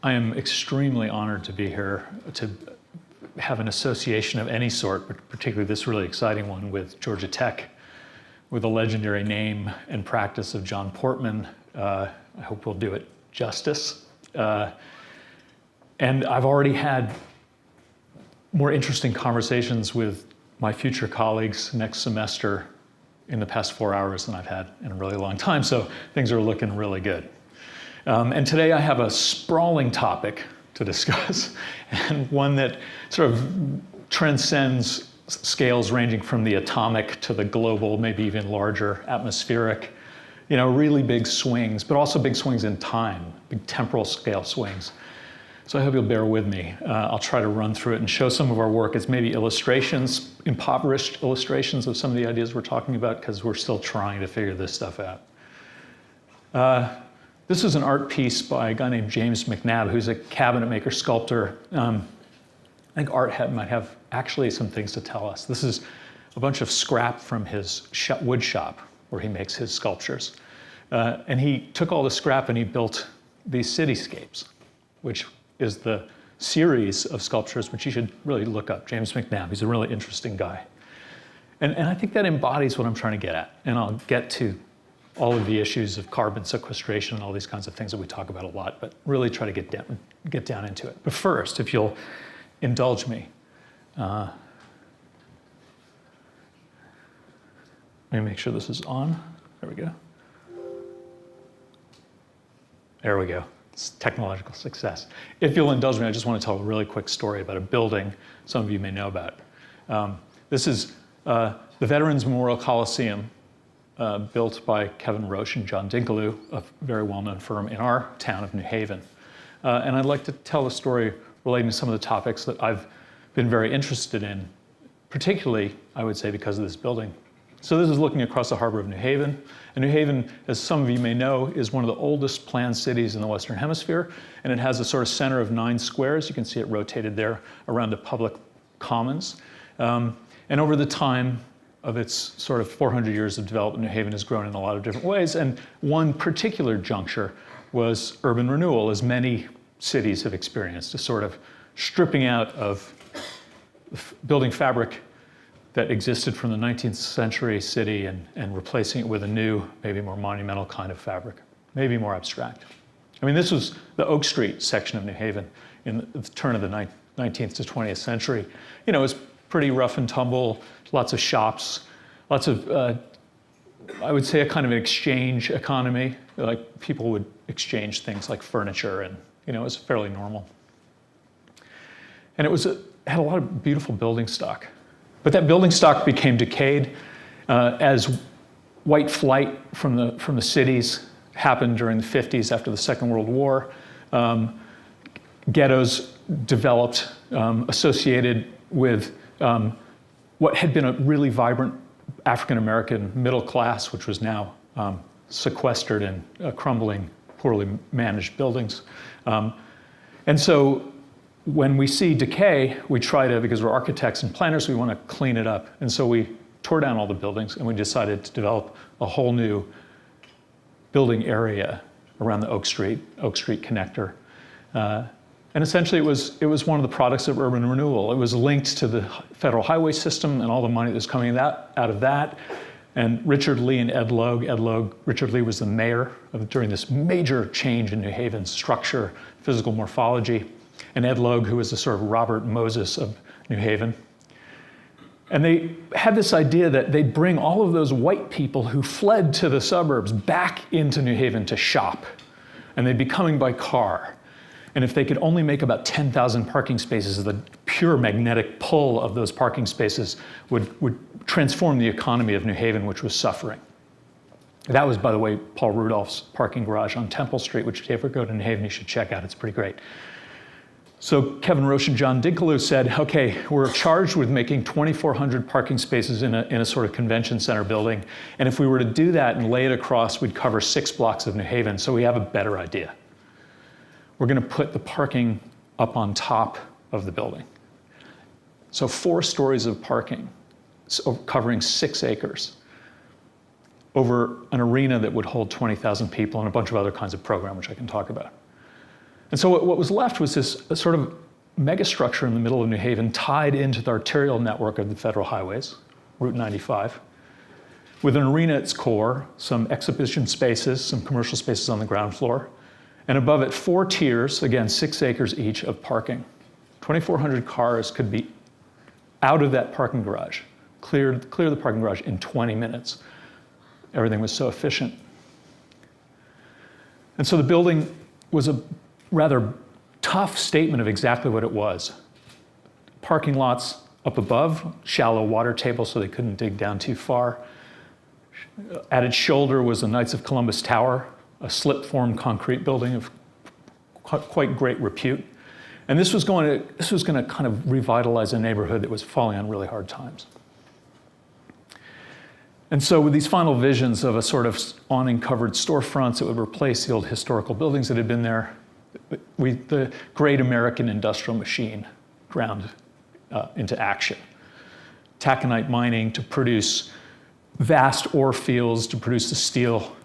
I am extremely honored to be here to have an association of any sort, but particularly this really exciting one with Georgia Tech, with the legendary name and practice of John Portman. I hope we'll do it justice. And I've already had more interesting conversations with my future colleagues next semester in the past 4 hours than I've had in a really long time, so things are looking really good. And today I have a sprawling topic to discuss, and one that sort of transcends scales ranging from the atomic to the global, maybe even larger, atmospheric, really big swings, but also big swings in time, big temporal scale swings. So I hope you'll bear with me. I'll try to run through it and show some of our work as maybe illustrations, impoverished illustrations of some of the ideas we're talking about, because we're still trying to figure this stuff out. This is an art piece by a guy named James McNabb, who's a cabinet maker sculptor. I think art might have actually some things to tell us. This is a bunch of scrap from his wood shop where he makes his sculptures. And he took all the scrap and he built these cityscapes, which is the series of sculptures which you should really look up. James McNabb, he's a really interesting guy. And I think that embodies what I'm trying to get at. And I'll get to all of the issues of carbon sequestration and all these kinds of things that we talk about a lot, but really try to get down into it. But first, if you'll indulge me, let me make sure this is on. There we go. There we go. It's technological success. If you'll indulge me, I just want to tell a really quick story about a building some of you may know about. This is the Veterans Memorial Coliseum, built by Kevin Roche and John Dinkeloo, a very well-known firm in our town of New Haven. And I'd like to tell a story relating to some of the topics that I've been very interested in, particularly, I would say, because of this building. So this is looking across the harbor of New Haven. And New Haven, as some of you may know, is one of the oldest planned cities in the Western Hemisphere. And it has a sort of center of 9 squares. You can see it rotated there around the public commons. And over the time of its sort of 400 years of development, New Haven has grown in a lot of different ways. And one particular juncture was urban renewal, as many cities have experienced, a sort of stripping out of building fabric that existed from the 19th century city and replacing it with a new, maybe more monumental kind of fabric, maybe more abstract. I mean, this was the Oak Street section of New Haven in the turn of the 19th to 20th century. It was pretty rough and tumble, lots of shops, lots of, I would say, a kind of an exchange economy. Like people would exchange things like furniture, and it was fairly normal. And it had a lot of beautiful building stock. But that building stock became decayed as white flight from the cities happened during the 50s after the Second World War. Ghettos developed associated with what had been a really vibrant African-American middle class, which was now sequestered in crumbling, poorly managed buildings. And so when we see decay, we try to, because we're architects and planners, we want to clean it up. And so we tore down all the buildings and we decided to develop a whole new building area around the Oak Street connector. And essentially it was one of the products of urban renewal. It was linked to the federal highway system and all the money that was coming out of that. And Richard Lee and Ed Logue, Richard Lee was the mayor during this major change in New Haven's structure, physical morphology. And Ed Logue, who was the sort of Robert Moses of New Haven. And they had this idea that they'd bring all of those white people who fled to the suburbs back into New Haven to shop. And they'd be coming by car. And if they could only make about 10,000 parking spaces, the pure magnetic pull of those parking spaces would transform the economy of New Haven, which was suffering. That was, by the way, Paul Rudolph's parking garage on Temple Street, which if you ever go to New Haven, you should check out. It's pretty great. So Kevin Roche and John Dinkeloo said, okay, we're charged with making 2,400 parking spaces in a sort of convention center building. And if we were to do that and lay it across, we'd cover 6 blocks of New Haven. So we have a better idea. We're going to put the parking up on top of the building. So 4 stories of parking, so covering 6 acres over an arena that would hold 20,000 people and a bunch of other kinds of program, which I can talk about. And so what was left was this sort of megastructure in the middle of New Haven tied into the arterial network of the federal highways, Route 95, with an arena at its core, some exhibition spaces, some commercial spaces on the ground floor, and above it 4 tiers, again 6 acres each of parking. 2,400 cars could be out of that parking garage, clear the parking garage in 20 minutes. Everything was so efficient. And so the building was a rather tough statement of exactly what it was. Parking lots up above, shallow water table so they couldn't dig down too far. At its shoulder was the Knights of Columbus Tower, a slip-formed concrete building of quite great repute. And this was going to kind of revitalize a neighborhood that was falling on really hard times. And so with these final visions of a sort of awning-covered storefronts that would replace the old historical buildings that had been there, the great American industrial machine ground into action. Taconite mining to produce vast ore fields, to produce the steel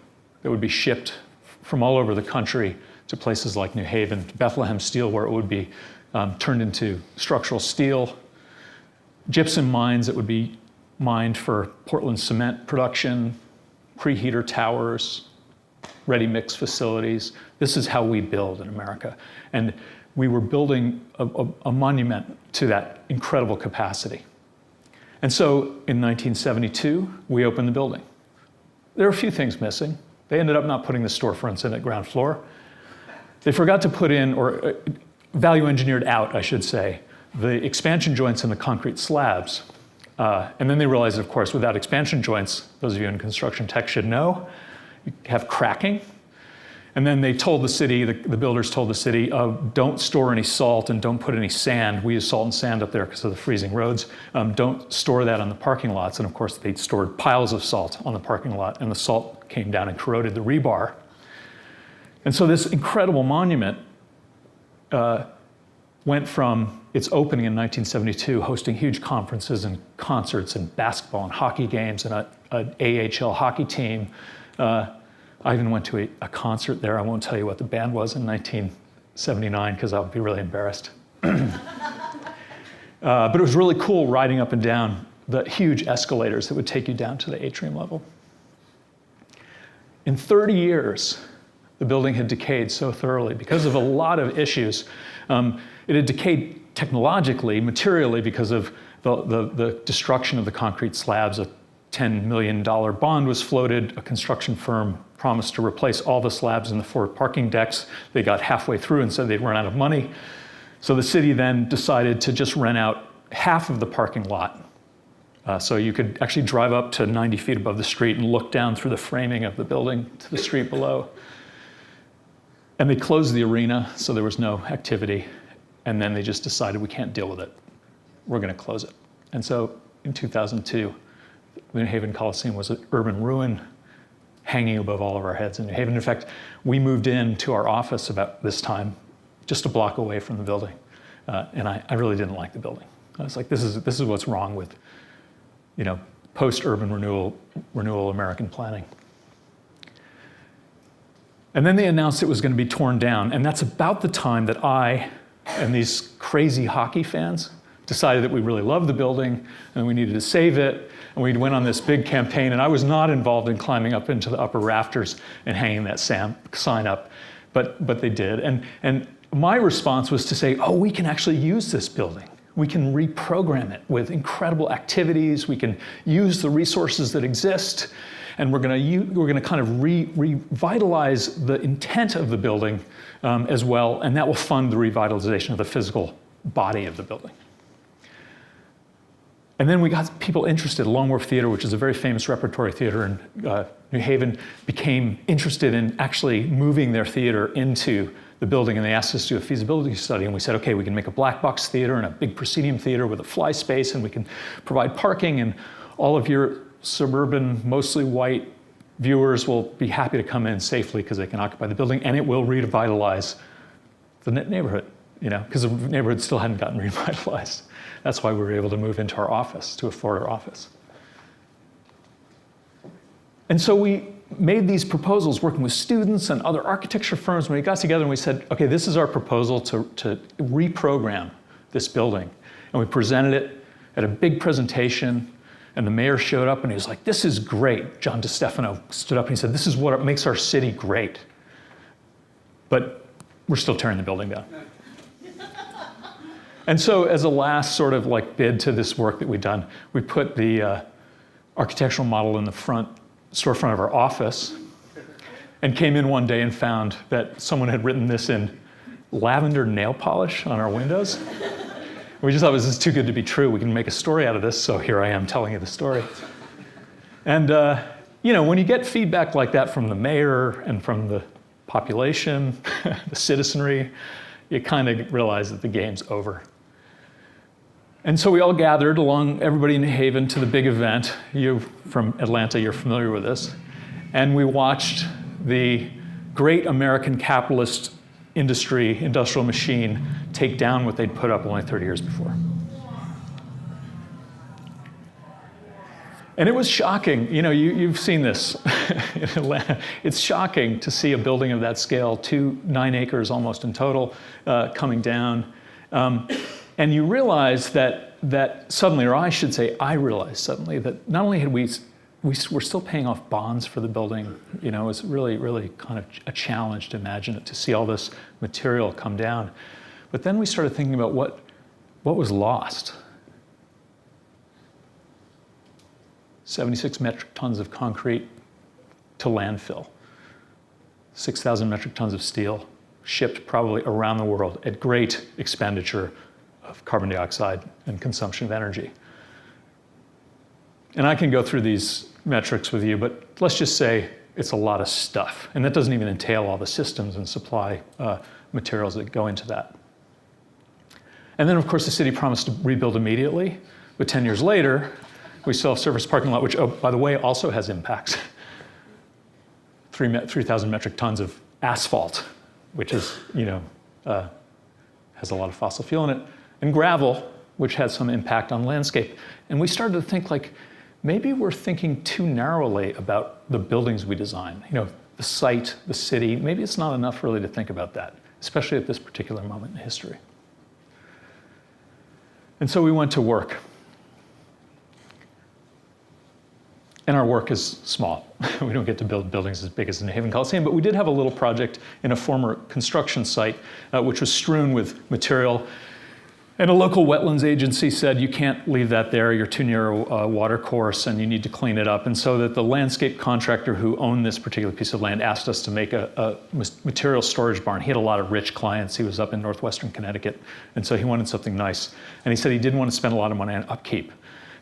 that would be shipped from all over the country to places like New Haven, to Bethlehem Steel, where it would be turned into structural steel. Gypsum mines that would be mined for Portland cement production, preheater towers, ready-mix facilities. This is how we build in America. And we were building a monument to that incredible capacity. And so in 1972, we opened the building. There were a few things missing. They ended up not putting the storefronts in at ground floor. They forgot to put in, or value engineered out, I should say, the expansion joints in the concrete slabs. And then they realized, of course, without expansion joints, those of you in construction tech should know, you have cracking. And then they told the city, the builders told the city, don't store any salt and don't put any sand. We use salt and sand up there because of the freezing roads. Don't store that on the parking lots. And of course, they stored piles of salt on the parking lot, and the salt came down and corroded the rebar. And so this incredible monument went from its opening in 1972, hosting huge conferences and concerts and basketball and hockey games and an AHL hockey team. I even went to a concert there. I won't tell you what the band was in 1979 because I'll be really embarrassed. But it was really cool riding up and down the huge escalators that would take you down to the atrium level. In 30 years, the building had decayed so thoroughly because of a lot of issues. It had decayed technologically, materially, because of the destruction of the concrete slabs. A $10 million bond was floated. A construction firm promised to replace all the slabs in the 4 parking decks. They got halfway through and said they'd run out of money. So the city then decided to just rent out half of the parking lot. So you could actually drive up to 90 feet above the street and look down through the framing of the building to the street below. And they closed the arena, so there was no activity. And then they just decided we can't deal with it. We're going to close it. And so in 2002, the New Haven Coliseum was an urban ruin hanging above all of our heads in New Haven. In fact, we moved into our office about this time, just a block away from the building. And I really didn't like the building. I was like, this is what's wrong with, post-urban renewal American planning. And then they announced it was going to be torn down. And that's about the time that I and these crazy hockey fans decided that we really loved the building and we needed to save it. And we went on this big campaign. And I was not involved in climbing up into the upper rafters and hanging that sign up, but they did. And my response was to say, we can actually use this building. We can reprogram it with incredible activities. We can use the resources that exist. And we're going to kind of revitalize the intent of the building as well, and that will fund the revitalization of the physical body of the building. And then we got people interested. Longworth Theater, which is a very famous repertory theater in New Haven, became interested in actually moving their theater into the building, and they asked us to do a feasibility study, and we said, okay, we can make a black box theater and a big proscenium theater with a fly space, and we can provide parking, and all of your suburban, mostly white viewers will be happy to come in safely because they can occupy the building, and it will revitalize the neighborhood, because the neighborhood still hadn't gotten revitalized. That's why we were able to move into our office, to a 4-floor office. And so we made these proposals working with students and other architecture firms. When we got together and we said, okay, this is our proposal to reprogram this building. And we presented it at a big presentation, and the mayor showed up and he was like, this is great. John DeStefano stood up and he said, this is what makes our city great. But we're still tearing the building down. And so as a last sort of like bid to this work that we'd done, we put the architectural model in the storefront of our office and came in one day and found that someone had written this in lavender nail polish on our windows. We just thought, this is too good to be true. We can make a story out of this, so here I am telling you the story. And when you get feedback like that from the mayor and from the population, the citizenry, you kind of realize that the game's over. And so we all gathered along, everybody in New Haven, to the big event. You from Atlanta, you're familiar with this. And we watched the great American capitalist industrial machine take down what they'd put up only 30 years before. And it was shocking. You've seen this in Atlanta. It's shocking to see a building of that scale, 9 acres almost in total, coming down. And you realize that suddenly, or I should say, I realized suddenly that not only had we were still paying off bonds for the building. It was really, really kind of a challenge to imagine it, to see all this material come down. But then we started thinking about what was lost. 76 metric tons of concrete to landfill, 6,000 metric tons of steel, shipped probably around the world at great expenditure of carbon dioxide and consumption of energy. And I can go through these metrics with you, but let's just say it's a lot of stuff. And that doesn't even entail all the systems and supply materials that go into that. And then, of course, the city promised to rebuild immediately, but 10 years later, we self-service parking lot, which, oh, by the way, also has impacts. 3,000 metric tons of asphalt, which is, has a lot of fossil fuel in it, and gravel, which has some impact on landscape. And we started to think maybe we're thinking too narrowly about the buildings we design. The site, the city, maybe it's not enough really to think about that, especially at this particular moment in history. And so we went to work. And our work is small. We don't get to build buildings as big as the New Haven Coliseum, but we did have a little project in a former construction site, which was strewn with material. And a local wetlands agency said, you can't leave that there, you're too near a water course and you need to clean it up. And so that the landscape contractor who owned this particular piece of land asked us to make a material storage barn. He had a lot of rich clients. He was up in northwestern Connecticut. And so he wanted something nice. And he said he didn't want to spend a lot of money on upkeep.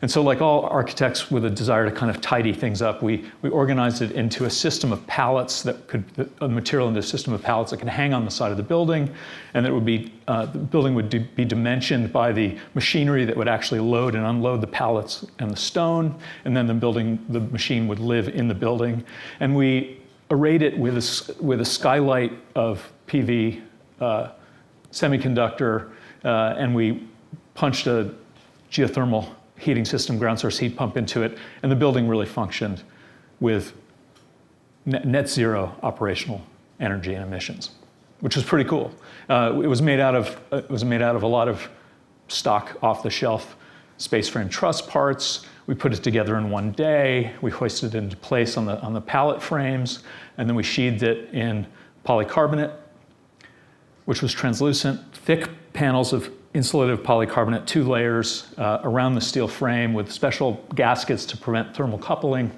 And so like all architects with a desire to kind of tidy things up, we organized it into a system of pallets a material into a system of pallets that can hang on the side of the building, and that would be, the building would be dimensioned by the machinery that would actually load and unload the pallets and the stone, and then the machine would live in the building. And we arrayed it with a skylight of PV semiconductor, and we punched a geothermal heating system, ground source heat pump into it, and the building really functioned with net zero operational energy and emissions, which was pretty cool. It was made out of a lot of stock off-the-shelf space frame truss parts. We put it together in one day. We hoisted it into place on the pallet frames, and then we sheathed it in polycarbonate, which was translucent, thick panels of insulative polycarbonate, 2 layers around the steel frame with special gaskets to prevent thermal coupling.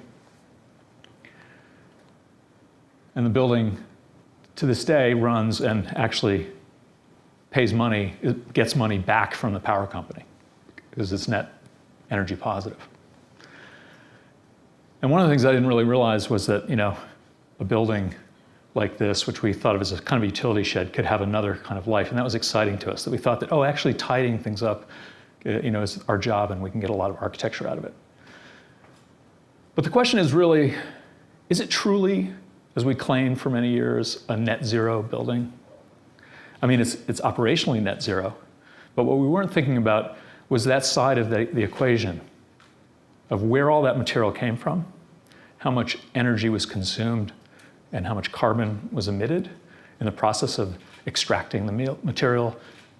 And the building, to this day, runs and actually pays money, it gets money back from the power company because it's net energy positive. And one of the things I didn't really realize was that, a building like this, which we thought of as a kind of utility shed, could have another kind of life. And that was exciting to us, that we thought that, actually tidying things up, is our job and we can get a lot of architecture out of it. But the question is really, is it truly, as we claimed for many years, a net zero building? I mean, it's operationally net zero, but what we weren't thinking about was that side of the equation of where all that material came from how much energy was consumed and how much carbon was emitted in the process of extracting the material,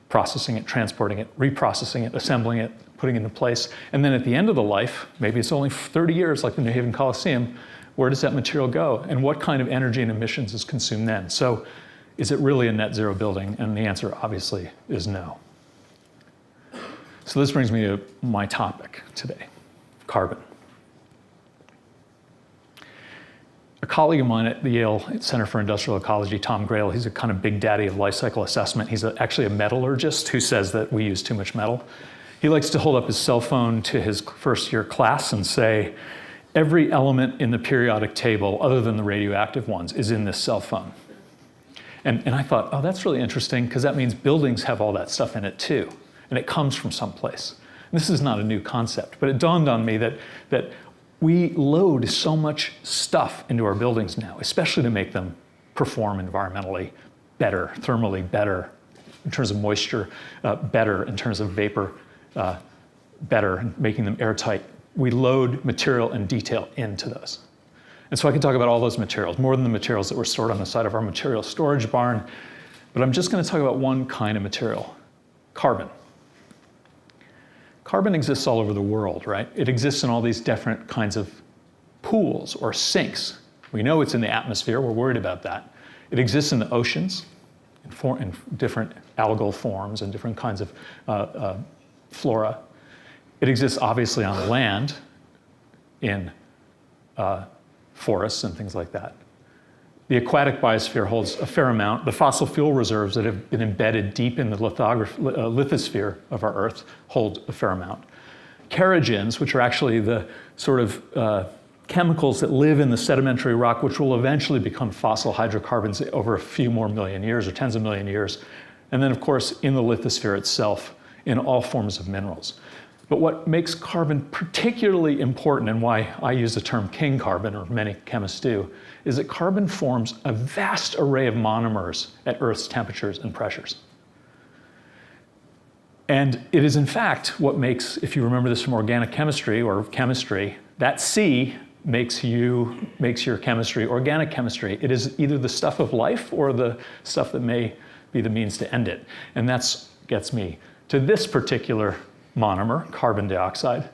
processing it, transporting it, reprocessing it, assembling it, putting it into place. And then at the end of the life, maybe it's only 30 years like the New Haven Coliseum, where does that material go? And what kind of energy and emissions is consumed then? So is it really a net zero building? And the answer obviously is no. So this brings me to my topic today, carbon. A colleague of mine at the Yale Center for Industrial Ecology, Tom Grail, he's a kind of big daddy of life cycle assessment. He's actually a metallurgist who says that we use too much metal. He likes to hold up his cell phone to his first year class and say, every element in the periodic table, other than the radioactive ones, is in this cell phone. And I thought, oh, that's really interesting, because that means buildings have all that stuff in it too. And it comes from someplace. And this is not a new concept, but it dawned on me that we load so much stuff into our buildings now, especially to make them perform environmentally better, thermally better, in terms of moisture, better in terms of vapor, better, making them airtight. We load material and detail into those. And so I can talk about all those materials, more than the materials that were stored on the side of our material storage barn, but I'm just going to talk about one kind of material, carbon. Carbon exists all over the world, right? It exists in all these different kinds of pools or sinks. We know it's in the atmosphere, we're worried about that. It exists in the oceans, in different algal forms and different kinds of flora. It exists obviously on land, in forests and things like that. The aquatic biosphere holds a fair amount. The fossil fuel reserves that have been embedded deep in the lithosphere of our Earth hold a fair amount. Kerogens, which are actually the sort of chemicals that live in the sedimentary rock, which will eventually become fossil hydrocarbons over a few more million years or tens of million years. And then, of course, in the lithosphere itself, in all forms of minerals. But what makes carbon particularly important, and why I use the term king carbon, or many chemists do, is that carbon forms a vast array of monomers at Earth's temperatures and pressures. And it is in fact what makes, if you remember this from organic chemistry or chemistry, that C makes your chemistry organic chemistry. It is either the stuff of life or the stuff that may be the means to end it. And that gets me to this particular monomer, carbon dioxide,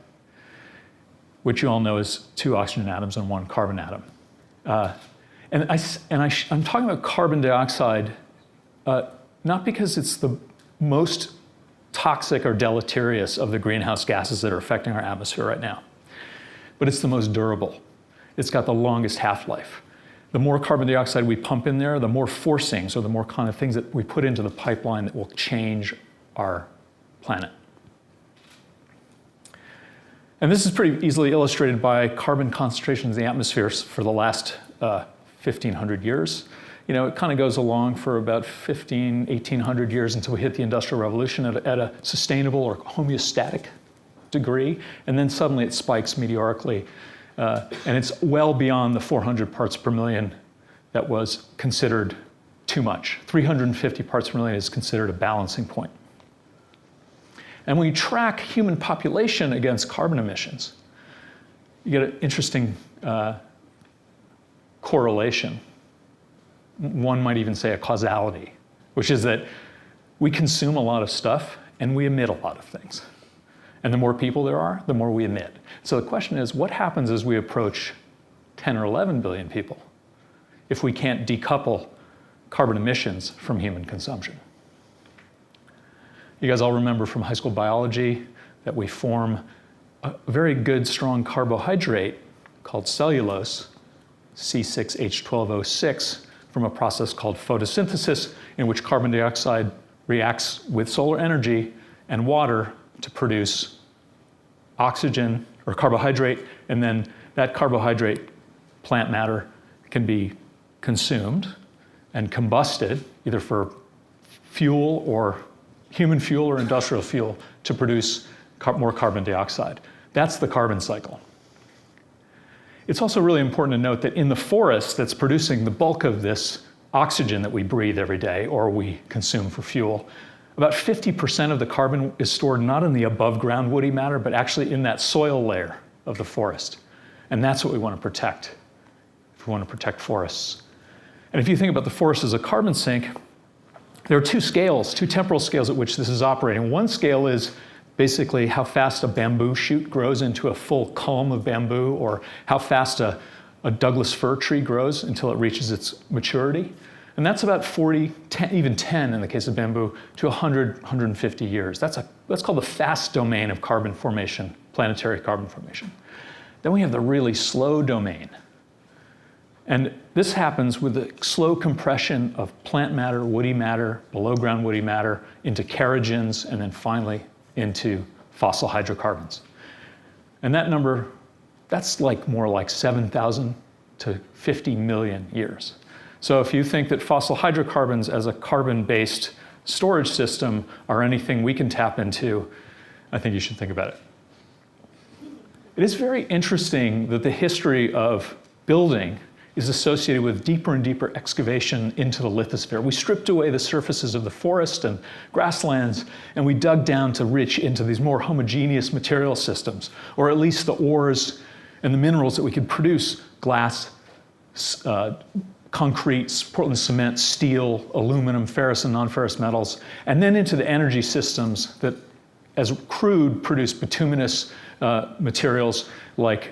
which you all know is 2 oxygen atoms and 1 carbon atom. I'm talking about carbon dioxide not because it's the most toxic or deleterious of the greenhouse gases that are affecting our atmosphere right now, but it's the most durable. It's got the longest half-life. The more carbon dioxide we pump in there, the more forcings, or the more kind of things that we put into the pipeline that will change our planet. And this is pretty easily illustrated by carbon concentrations in the atmosphere for the last 1,500 years. You know, it kind of goes along for about 1,800 years until we hit the Industrial Revolution at a sustainable or homeostatic degree, and then suddenly it spikes meteorically, and it's well beyond the 400 parts per million that was considered too much. 350 parts per million is considered a balancing point. And when you track human population against carbon emissions, you get an interesting correlation. One might even say a causality, which is that we consume a lot of stuff and we emit a lot of things. And the more people there are, the more we emit. So the question is, what happens as we approach 10 or 11 billion people if we can't decouple carbon emissions from human consumption? You guys all remember from high school biology that we form a very good, strong carbohydrate called cellulose, C6H12O6, from a process called photosynthesis, in which carbon dioxide reacts with solar energy and water to produce oxygen or carbohydrate, and then that carbohydrate, plant matter, can be consumed and combusted, either for fuel or human fuel or industrial fuel, to produce more carbon dioxide. That's the carbon cycle. It's also really important to note that in the forest that's producing the bulk of this oxygen that we breathe every day or we consume for fuel, about 50% of the carbon is stored not in the above ground woody matter, but actually in that soil layer of the forest. And that's what we want to protect. if we want to protect forests. And if you think about the forest as a carbon sink, there are two scales, two temporal scales at which this is operating. One scale is basically how fast a bamboo shoot grows into a full culm of bamboo, or how fast a Douglas fir tree grows until it reaches its maturity. And that's about 40, 10, even 10 in the case of bamboo, to 100, 150 years. That's called the fast domain of carbon formation, planetary carbon formation. Then we have the really slow domain. And this happens with the slow compression of plant matter, woody matter, below ground woody matter into kerogens, and then finally into fossil hydrocarbons. And that number, that's like more like 7,000 to 50 million years. So if you think that fossil hydrocarbons as a carbon-based storage system are anything we can tap into, I think you should think about it. It is very interesting that the history of building is associated with deeper and deeper excavation into the lithosphere. We stripped away the surfaces of the forest and grasslands, and we dug down to reach into these more homogeneous material systems, or at least the ores and the minerals that we could produce: glass, concrete, Portland cement, steel, aluminum, ferrous and non-ferrous metals, and then into the energy systems that, as crude, produce bituminous materials like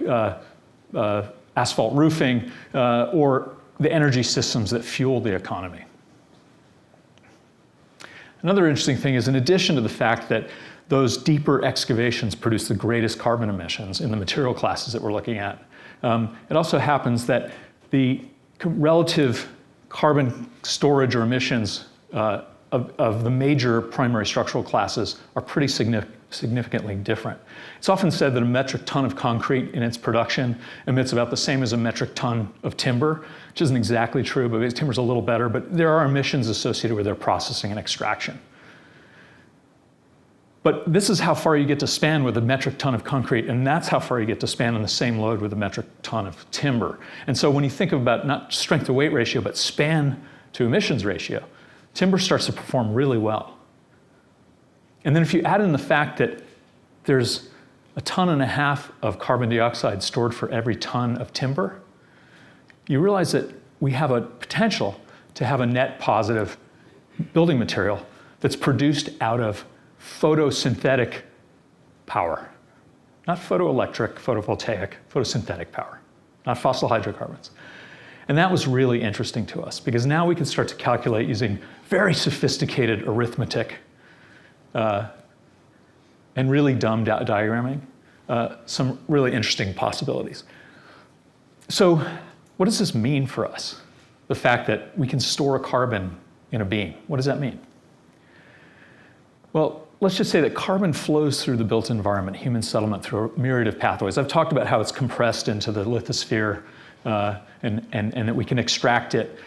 asphalt roofing, or the energy systems that fuel the economy. Another interesting thing is, in addition to the fact that those deeper excavations produce the greatest carbon emissions in the material classes that we're looking at, it also happens that the relative carbon storage or emissions of the major primary structural classes are pretty significantly different. It's often said that a metric ton of concrete in its production emits about the same as a metric ton of timber, which isn't exactly true, but timber's a little better, but there are emissions associated with their processing and extraction. But this is how far you get to span with a metric ton of concrete, and that's how far you get to span on the same load with a metric ton of timber. And so when you think about not strength to weight ratio, but span to emissions ratio, timber starts to perform really well. And then if you add in the fact that there's 1.5 tons of carbon dioxide stored for every ton of timber, you realize that we have a potential to have a net positive building material that's produced out of photosynthetic power. Not photoelectric, photovoltaic, photosynthetic power, not fossil hydrocarbons. And that was really interesting to us, because now we can start to calculate using very sophisticated arithmetic and really dumb diagramming, some really interesting possibilities. So what does this mean for us? The fact that we can store carbon in a beam. What does that mean? Well, let's just say that carbon flows through the built environment, human settlement, through a myriad of pathways. I've talked about how it's compressed into the lithosphere, and that we can extract it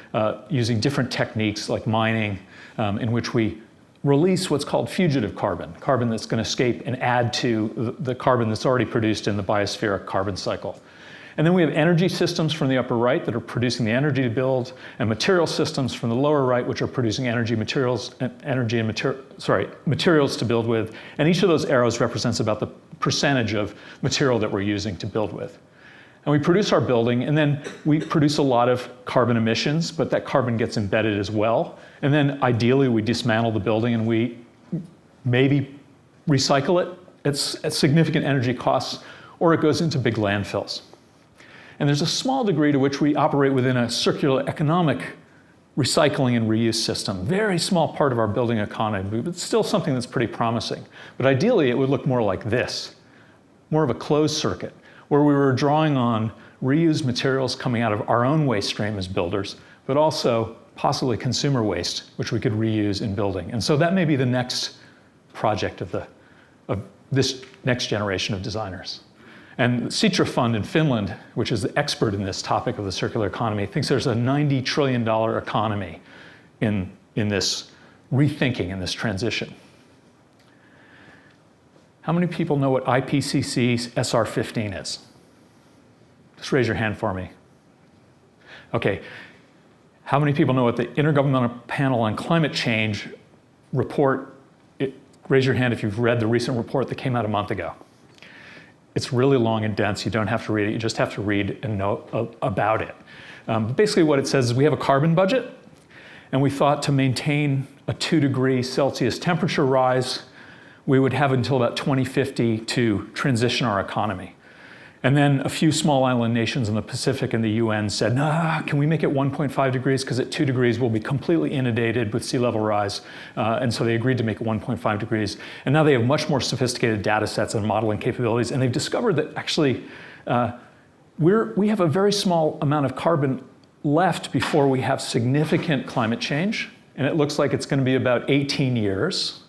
using different techniques like mining, in which we release what's called fugitive carbon, carbon that's going to escape and add to the carbon that's already produced in the biospheric carbon cycle. And then we have energy systems from the upper right that are producing the energy to build, and material systems from the lower right, which are producing materials to build with. And each of those arrows represents about the percentage of material that we're using to build with. And we produce our building, and then we produce a lot of carbon emissions, but that carbon gets embedded as well. And then ideally, we dismantle the building and we maybe recycle it at significant energy costs, or it goes into big landfills. And there's a small degree to which we operate within a circular economic recycling and reuse system. Very small part of our building economy, but still something that's pretty promising. But ideally, it would look more like this, more of a closed circuit, where we were drawing on reused materials coming out of our own waste stream as builders, but also possibly consumer waste, which we could reuse in building. And so that may be the next project of this next generation of designers. And Sitra Fund in Finland, which is the expert in this topic of the circular economy, thinks there's a $90 trillion economy in this rethinking, in this transition. How many people know what IPCC's SR15 is? Just raise your hand for me. Okay. How many people know what the Intergovernmental Panel on Climate Change report? Raise your hand if you've read the recent report that came out a month ago. It's really long and dense. You don't have to read it. You just have to read and know about it. Basically what it says is we have a carbon budget, and we thought to maintain a 2°C temperature rise, we would have until about 2050 to transition our economy. And then a few small island nations in the Pacific and the UN said, nah, can we make it 1.5 degrees? Because at 2 degrees we'll be completely inundated with sea level rise. And so they agreed to make it 1.5 degrees. And now they have much more sophisticated data sets and modeling capabilities. And they've discovered that actually we have a very small amount of carbon left before we have significant climate change. And it looks like it's going to be about 18 years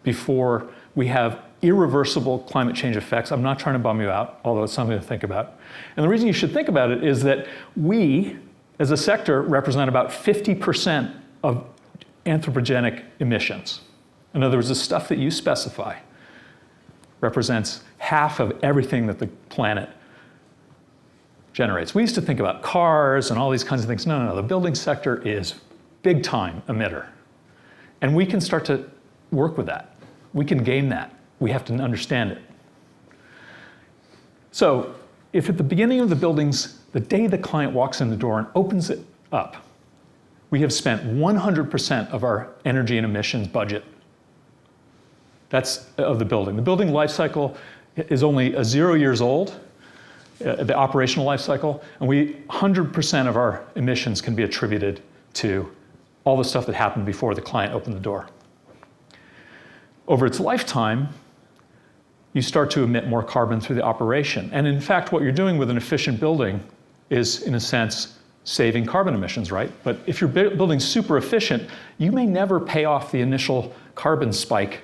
before we have irreversible climate change effects. I'm not trying to bum you out, although it's something to think about. And the reason you should think about it is that we, as a sector, represent about 50% of anthropogenic emissions. In other words, the stuff that you specify represents half of everything that the planet generates. We used to think about cars and all these kinds of things. No, no, no, the building sector is big time emitter. And we can start to work with that. We can game that. We have to understand it. So if at the beginning of the buildings, the day the client walks in the door and opens it up, we have spent 100% of our energy and emissions budget. That's of the building. The building life cycle is only 0 years old, the operational life cycle, and 100% of our emissions can be attributed to all the stuff that happened before the client opened the door. Over its lifetime, you start to emit more carbon through the operation. And in fact, what you're doing with an efficient building is, in a sense, saving carbon emissions, right? But if you're building super efficient, you may never pay off the initial carbon spike,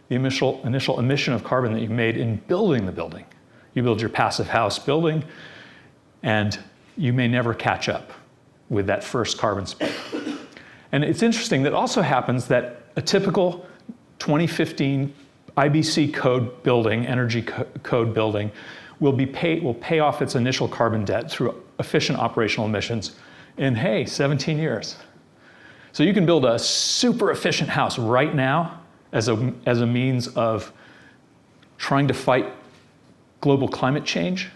the initial emission of carbon that you made in building the building. You build your passive house building, and you may never catch up with that first carbon spike. And it's interesting that also happens that a typical 2015 IBC code building, energy code building, will pay off its initial carbon debt through efficient operational emissions in, hey, 17 years. So you can build a super efficient house right now as a means of trying to fight global climate change,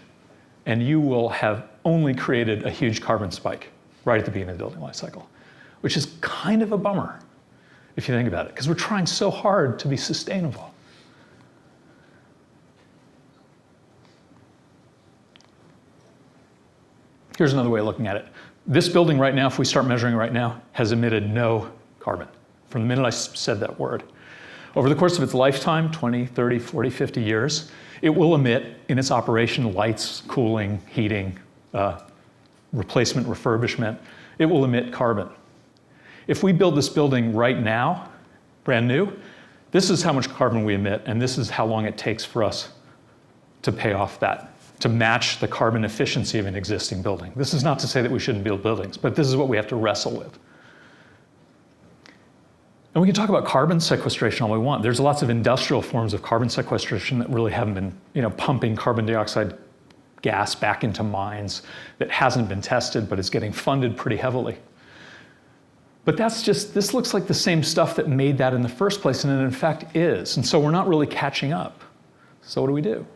and you will have only created a huge carbon spike right at the beginning of the building life cycle, which is kind of a bummer if you think about it, because we're trying so hard to be sustainable. Here's another way of looking at it. This building right now, if we start measuring right now, has emitted no carbon from the minute I said that word. Over the course of its lifetime, 20, 30, 40, 50 years, it will emit in its operation lights, cooling, heating, replacement, refurbishment. It will emit carbon. If we build this building right now, brand new, this is how much carbon we emit, and this is how long it takes for us to pay off that, to match the carbon efficiency of an existing building. This is not to say that we shouldn't build buildings, but this is what we have to wrestle with. And we can talk about carbon sequestration all we want. There's lots of industrial forms of carbon sequestration that really haven't been, pumping carbon dioxide gas back into mines that hasn't been tested, but is getting funded pretty heavily. But this looks like the same stuff that made that in the first place, and it in fact is. And so we're not really catching up. So what do?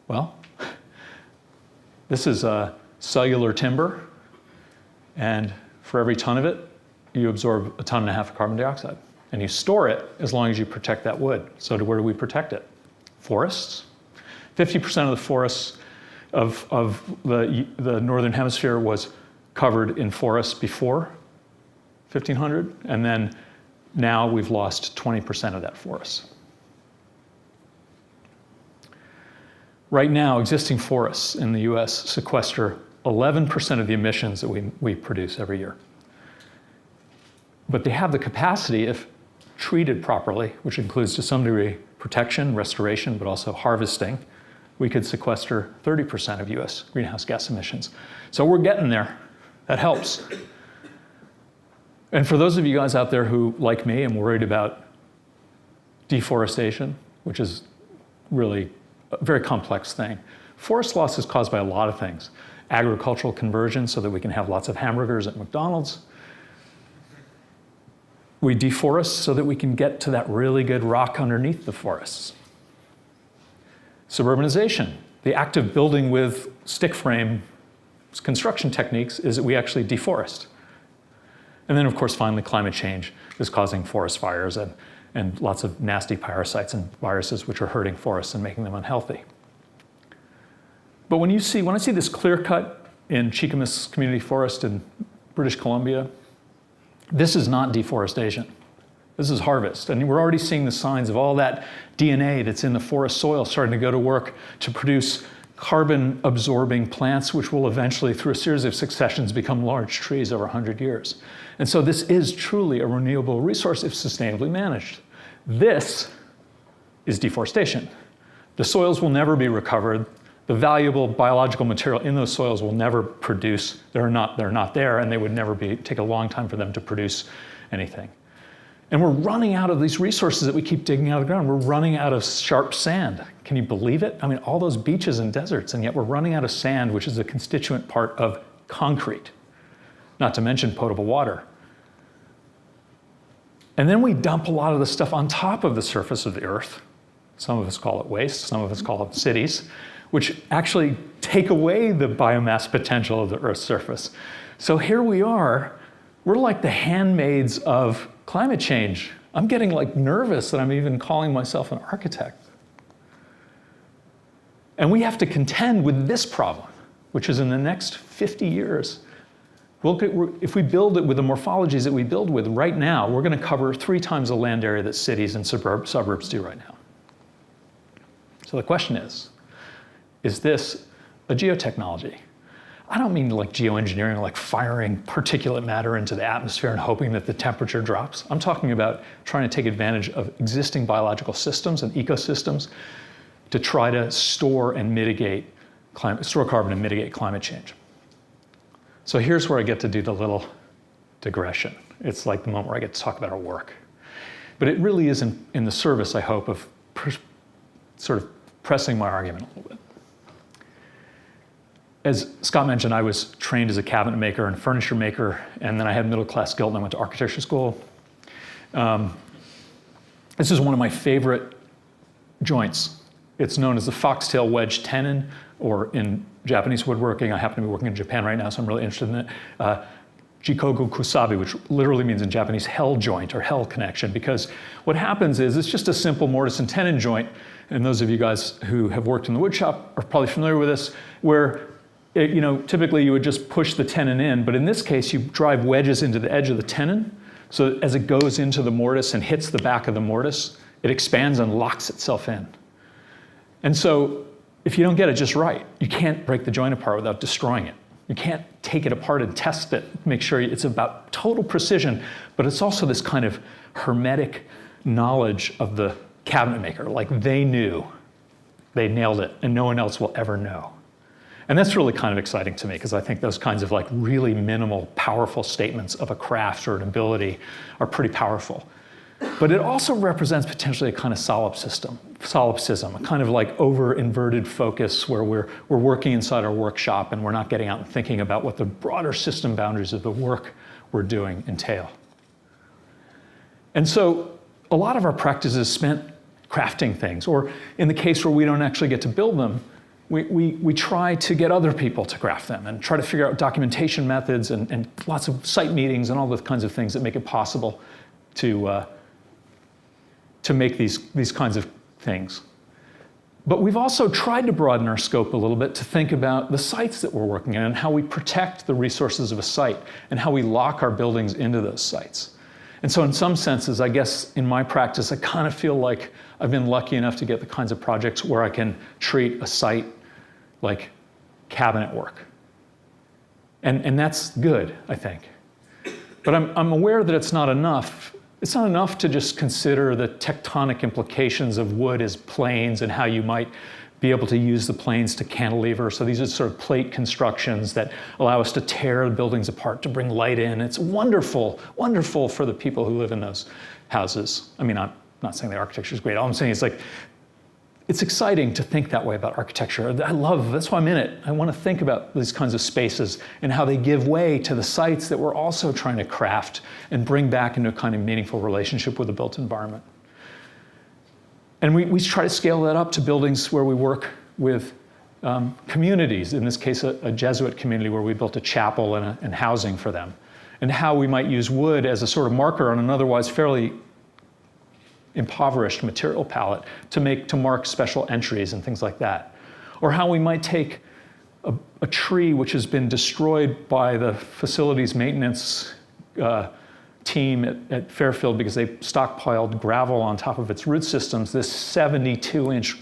Well, this is cellular timber, and for every ton of it, you absorb 1.5 tons of carbon dioxide. And you store it as long as you protect that wood. So where do we protect it? Forests. 50% of the forests of the Northern Hemisphere was covered in forests before 1500, and then now we've lost 20% of that forest. Right now, existing forests in the US sequester 11% of the emissions that we produce every year. But they have the capacity, if treated properly, which includes to some degree protection, restoration, but also harvesting, we could sequester 30% of US greenhouse gas emissions. So we're getting there. That helps. And for those of you guys out there who, like me, am worried about deforestation, which is really a very complex thing, forest loss is caused by a lot of things. Agricultural conversion so that we can have lots of hamburgers at McDonald's. We deforest so that we can get to that really good rock underneath the forests. Suburbanization. The act of building with stick frame construction techniques is that we actually deforest. And then, of course, finally, climate change is causing forest fires and lots of nasty parasites and viruses which are hurting forests and making them unhealthy. But when I see this clear cut in Cheakamus Community Forest in British Columbia, this is not deforestation. This is harvest. And we're already seeing the signs of all that DNA that's in the forest soil starting to go to work to produce carbon-absorbing plants, which will eventually, through a series of successions, become large trees over 100 years. And so this is truly a renewable resource if sustainably managed. This is deforestation. The soils will never be recovered. The valuable biological material in those soils will never produce. They're not there, and they would never take a long time for them to produce anything. And we're running out of these resources that we keep digging out of the ground. We're running out of sharp sand. Can you believe it? I mean, all those beaches and deserts, and yet we're running out of sand, which is a constituent part of concrete, not to mention potable water. And then we dump a lot of the stuff on top of the surface of the earth. Some of us call it waste, some of us call it cities, which actually take away the biomass potential of the earth's surface. So here we are, we're like the handmaids of climate change. I'm getting like nervous that I'm even calling myself an architect. And we have to contend with this problem, which is in the next 50 years, if we build it with the morphologies that we build with right now, we're going to cover 3 times the land area that cities and suburbs do right now. So the question is this a geotechnology? I don't mean like geoengineering, like firing particulate matter into the atmosphere and hoping that the temperature drops. I'm talking about trying to take advantage of existing biological systems and ecosystems to try to store carbon and mitigate climate change. So here's where I get to do the little digression. It's like the moment where I get to talk about our work. But it really is in the service, I hope, of sort of pressing my argument a little bit. As Scott mentioned, I was trained as a cabinet maker and furniture maker, and then I had middle-class guilt and I went to architecture school. This is one of my favorite joints. It's known as the foxtail wedge tenon, or in Japanese woodworking, I happen to be working in Japan right now, so I'm really interested in it, jikoku kusabi, which literally means in Japanese hell joint or hell connection, because what happens is it's just a simple mortise and tenon joint, and those of you guys who have worked in the wood shop are probably familiar with this, where typically you would just push the tenon in, but in this case you drive wedges into the edge of the tenon, so as it goes into the mortise and hits the back of the mortise, it expands and locks itself in. And so if you don't get it just right, you can't break the joint apart without destroying it. You can't take it apart and test it, make sure it's about total precision, but it's also this kind of hermetic knowledge of the cabinet maker, like they knew, they nailed it, and no one else will ever know. And that's really kind of exciting to me, because I think those kinds of like really minimal, powerful statements of a craft or an ability are pretty powerful. But it also represents potentially a kind of solipsism, a kind of like over-inverted focus where we're working inside our workshop and we're not getting out and thinking about what the broader system boundaries of the work we're doing entail. And so a lot of our practice is spent crafting things, or in the case where we don't actually get to build them, we try to get other people to craft them and try to figure out documentation methods and lots of site meetings and all the kinds of things that make it possible to make these kinds of things. But we've also tried to broaden our scope a little bit to think about the sites that we're working in and how we protect the resources of a site and how we lock our buildings into those sites. And so in some senses, I guess in my practice, I kind of feel like I've been lucky enough to get the kinds of projects where I can treat a site like cabinet work. And that's good, I think. But I'm aware that it's not enough. It's not enough to just consider the tectonic implications of wood as planes and how you might be able to use the planes to cantilever. So these are sort of plate constructions that allow us to tear buildings apart to bring light in. It's wonderful, wonderful for the people who live in those houses. I mean, I'm not saying the architecture is great. All I'm saying is like, it's exciting to think that way about architecture. That's why I'm in it. I want to think about these kinds of spaces and how they give way to the sites that we're also trying to craft and bring back into a kind of meaningful relationship with the built environment. And we try to scale that up to buildings where we work with communities, in this case, a Jesuit community where we built a chapel and housing for them, and how we might use wood as a sort of marker on an otherwise fairly impoverished material palette to mark special entries and things like that. Or how we might take a tree which has been destroyed by the facilities maintenance team at Fairfield because they stockpiled gravel on top of its root systems, this 72-inch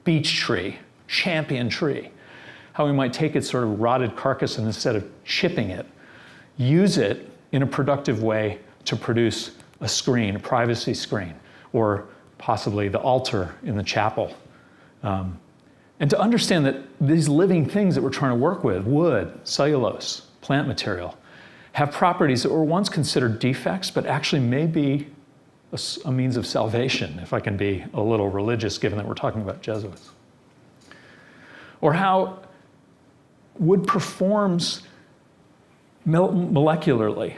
beech tree, champion tree, how we might take its sort of rotted carcass and instead of chipping it, use it in a productive way to produce a screen, a privacy screen, or possibly the altar in the chapel. And to understand that these living things that we're trying to work with, wood, cellulose, plant material, have properties that were once considered defects, but actually may be a means of salvation, if I can be a little religious, given that we're talking about Jesuits. Or how wood performs molecularly.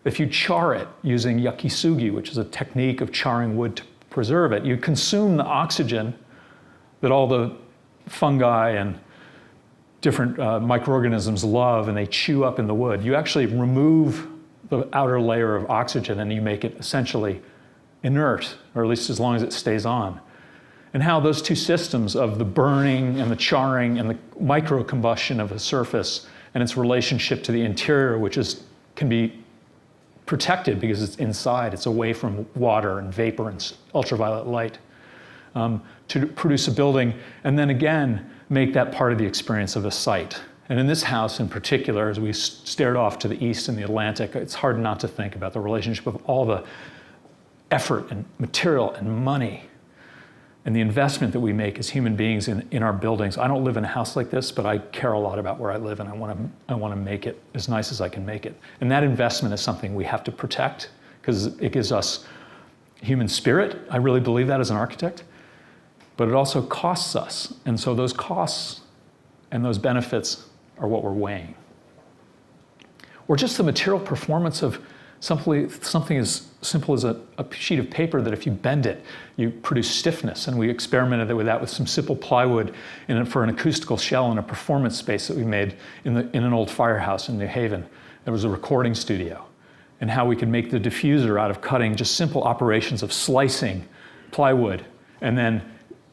If you char it using yakisugi, which is a technique of charring wood to preserve it, you consume the oxygen that all the fungi and different microorganisms love, and they chew up in the wood. You actually remove the outer layer of oxygen and you make it essentially inert, or at least as long as it stays on. And how those two systems of the burning and the charring and the microcombustion of a surface and its relationship to the interior, which can be protected because it's inside, it's away from water and vapor and ultraviolet light, to produce a building, and then again, make that part of the experience of a site. And in this house in particular, as we stared off to the east in the Atlantic, it's hard not to think about the relationship of all the effort and material and money and the investment that we make as human beings in our buildings. I don't live in a house like this, but I care a lot about where I live, and I want to make it as nice as I can make it. And that investment is something we have to protect because it gives us human spirit. I really believe that as an architect. But it also costs us. And so those costs and those benefits are what we're weighing. Or just the material performance of something as simple as a sheet of paper that if you bend it, you produce stiffness. And we experimented with that with some simple plywood for an acoustical shell in a performance space that we made in an old firehouse in New Haven. There was a recording studio. And how we could make the diffuser out of cutting just simple operations of slicing plywood. And then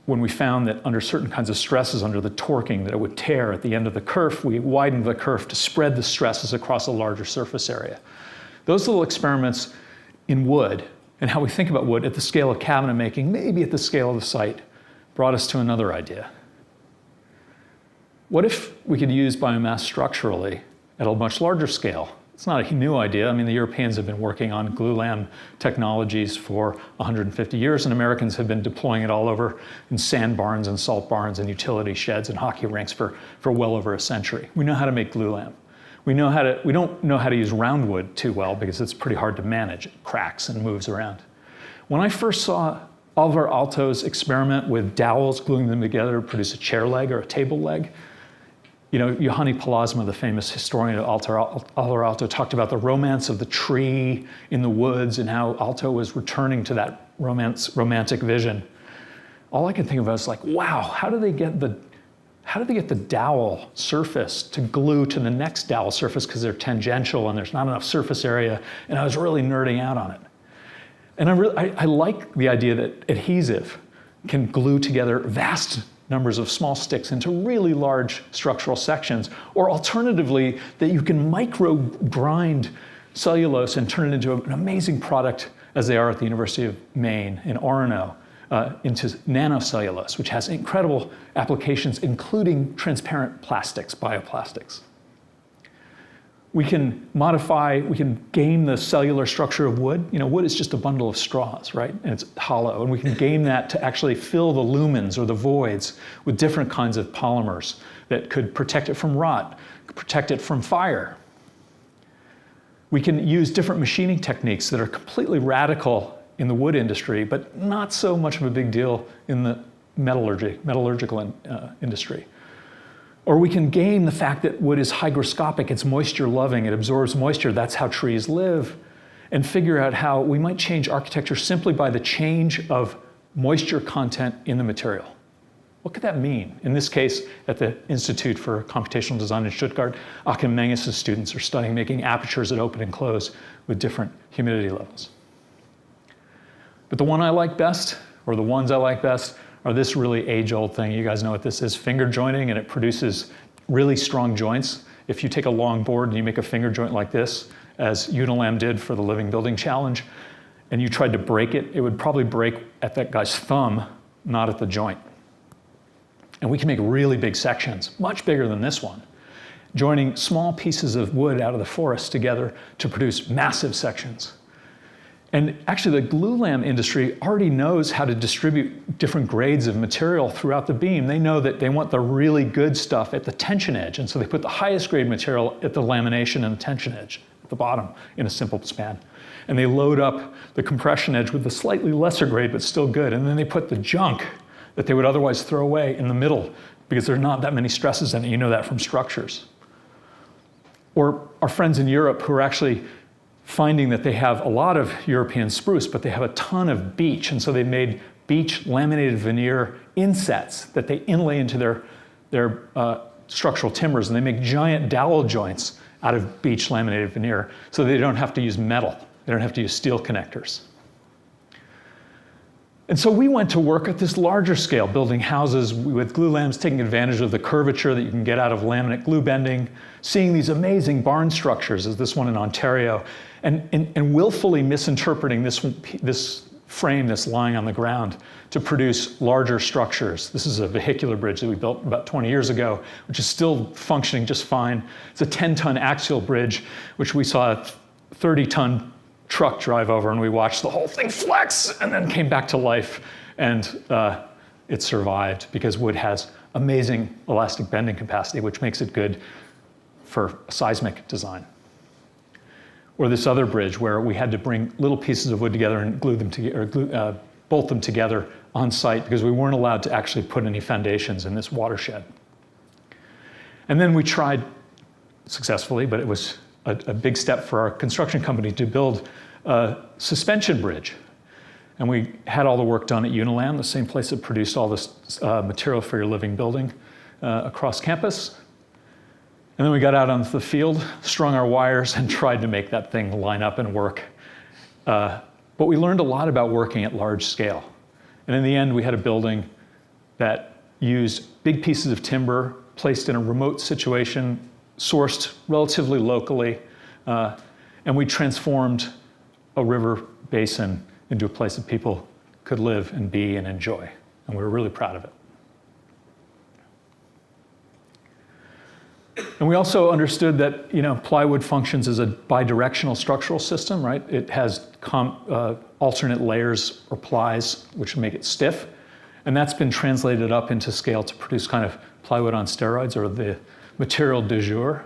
when we found that under certain kinds of stresses, under the torquing, that it would tear at the end of the kerf, we widened the kerf to spread the stresses across a larger surface area. Those little experiments in wood, and how we think about wood at the scale of cabinet making, maybe at the scale of the site, brought us to another idea. What if we could use biomass structurally at a much larger scale? It's not a new idea. I mean, the Europeans have been working on glulam technologies for 150 years, and Americans have been deploying it all over in sand barns and salt barns and utility sheds and hockey rinks for well over a century. We know how to make glulam. We don't know how to use round wood too well because it's pretty hard to manage. It cracks and moves around. When I first saw Alvar Aalto's experiment with dowels, gluing them together to produce a chair leg or a table leg, you know, Juhani Pallasmaa, the famous historian of Alvar Aalto, talked about the romance of the tree in the woods and how Aalto was returning to that romantic vision. All I could think of was like, wow, how do they get the dowel surface to glue to the next dowel surface because they're tangential and there's not enough surface area? And I was really nerding out on it. And I like the idea that adhesive can glue together vast numbers of small sticks into really large structural sections, or alternatively, that you can micro grind cellulose and turn it into an amazing product, as they are at the University of Maine in Orono, into nanocellulose, which has incredible applications, including transparent plastics, bioplastics. We can game the cellular structure of wood. You know, wood is just a bundle of straws, right? And it's hollow. And we can game that to actually fill the lumens or the voids with different kinds of polymers that could protect it from rot, protect it from fire. We can use different machining techniques that are completely radical in the wood industry, but not so much of a big deal in the metallurgical industry. Or we can game the fact that wood is hygroscopic, it's moisture loving, it absorbs moisture, that's how trees live, and figure out how we might change architecture simply by the change of moisture content in the material. What could that mean? In this case, at the Institute for Computational Design in Stuttgart, Achim Menges' students are studying making apertures that open and close with different humidity levels. But the one I like best, or the ones I like best, are this really age-old thing. You guys know what this is, finger jointing, and it produces really strong joints. If you take a long board and you make a finger joint like this, as Unilam did for the Living Building Challenge, and you tried to break it, it would probably break at that guy's thumb, not at the joint. And we can make really big sections, much bigger than this one, joining small pieces of wood out of the forest together to produce massive sections. And actually, the glue lam industry already knows how to distribute different grades of material throughout the beam. They know that they want the really good stuff at the tension edge, and so they put the highest grade material at the lamination and the tension edge at the bottom in a simple span. And they load up the compression edge with the slightly lesser grade, but still good. And then they put the junk that they would otherwise throw away in the middle because there are not that many stresses in it. You know that from structures. Or our friends in Europe who are actually finding that they have a lot of European spruce, but they have a ton of beech. And so they made beech laminated veneer insets that they inlay into their structural timbers. And they make giant dowel joints out of beech laminated veneer so they don't have to use metal. They don't have to use steel connectors. And so we went to work at this larger scale, building houses with glue lams, taking advantage of the curvature that you can get out of laminate glue bending, seeing these amazing barn structures, as this one in Ontario, and willfully misinterpreting this frame that's lying on the ground to produce larger structures. This is a vehicular bridge that we built about 20 years ago, which is still functioning just fine. It's a 10-ton axial bridge, which we saw a 30-ton truck drive over, and we watched the whole thing flex and then came back to life, and it survived because wood has amazing elastic bending capacity, which makes it good for seismic design. Or this other bridge where we had to bring little pieces of wood together and glue them together, or bolt them together on site because we weren't allowed to actually put any foundations in this watershed. And then we tried successfully, but it was a big step for our construction company to build a suspension bridge. And we had all the work done at Unilam, the same place that produced all this material for your living building across campus. And then we got out onto the field, strung our wires, and tried to make that thing line up and work. But we learned a lot about working at large scale. And in the end, we had a building that used big pieces of timber placed in a remote situation, sourced relatively locally, and we transformed a river basin into a place that people could live and be and enjoy. And we were really proud of it. And we also understood that plywood functions as a bidirectional structural system, right? It has alternate layers or plies, which make it stiff. And that's been translated up into scale to produce kind of plywood on steroids, or the material du jour,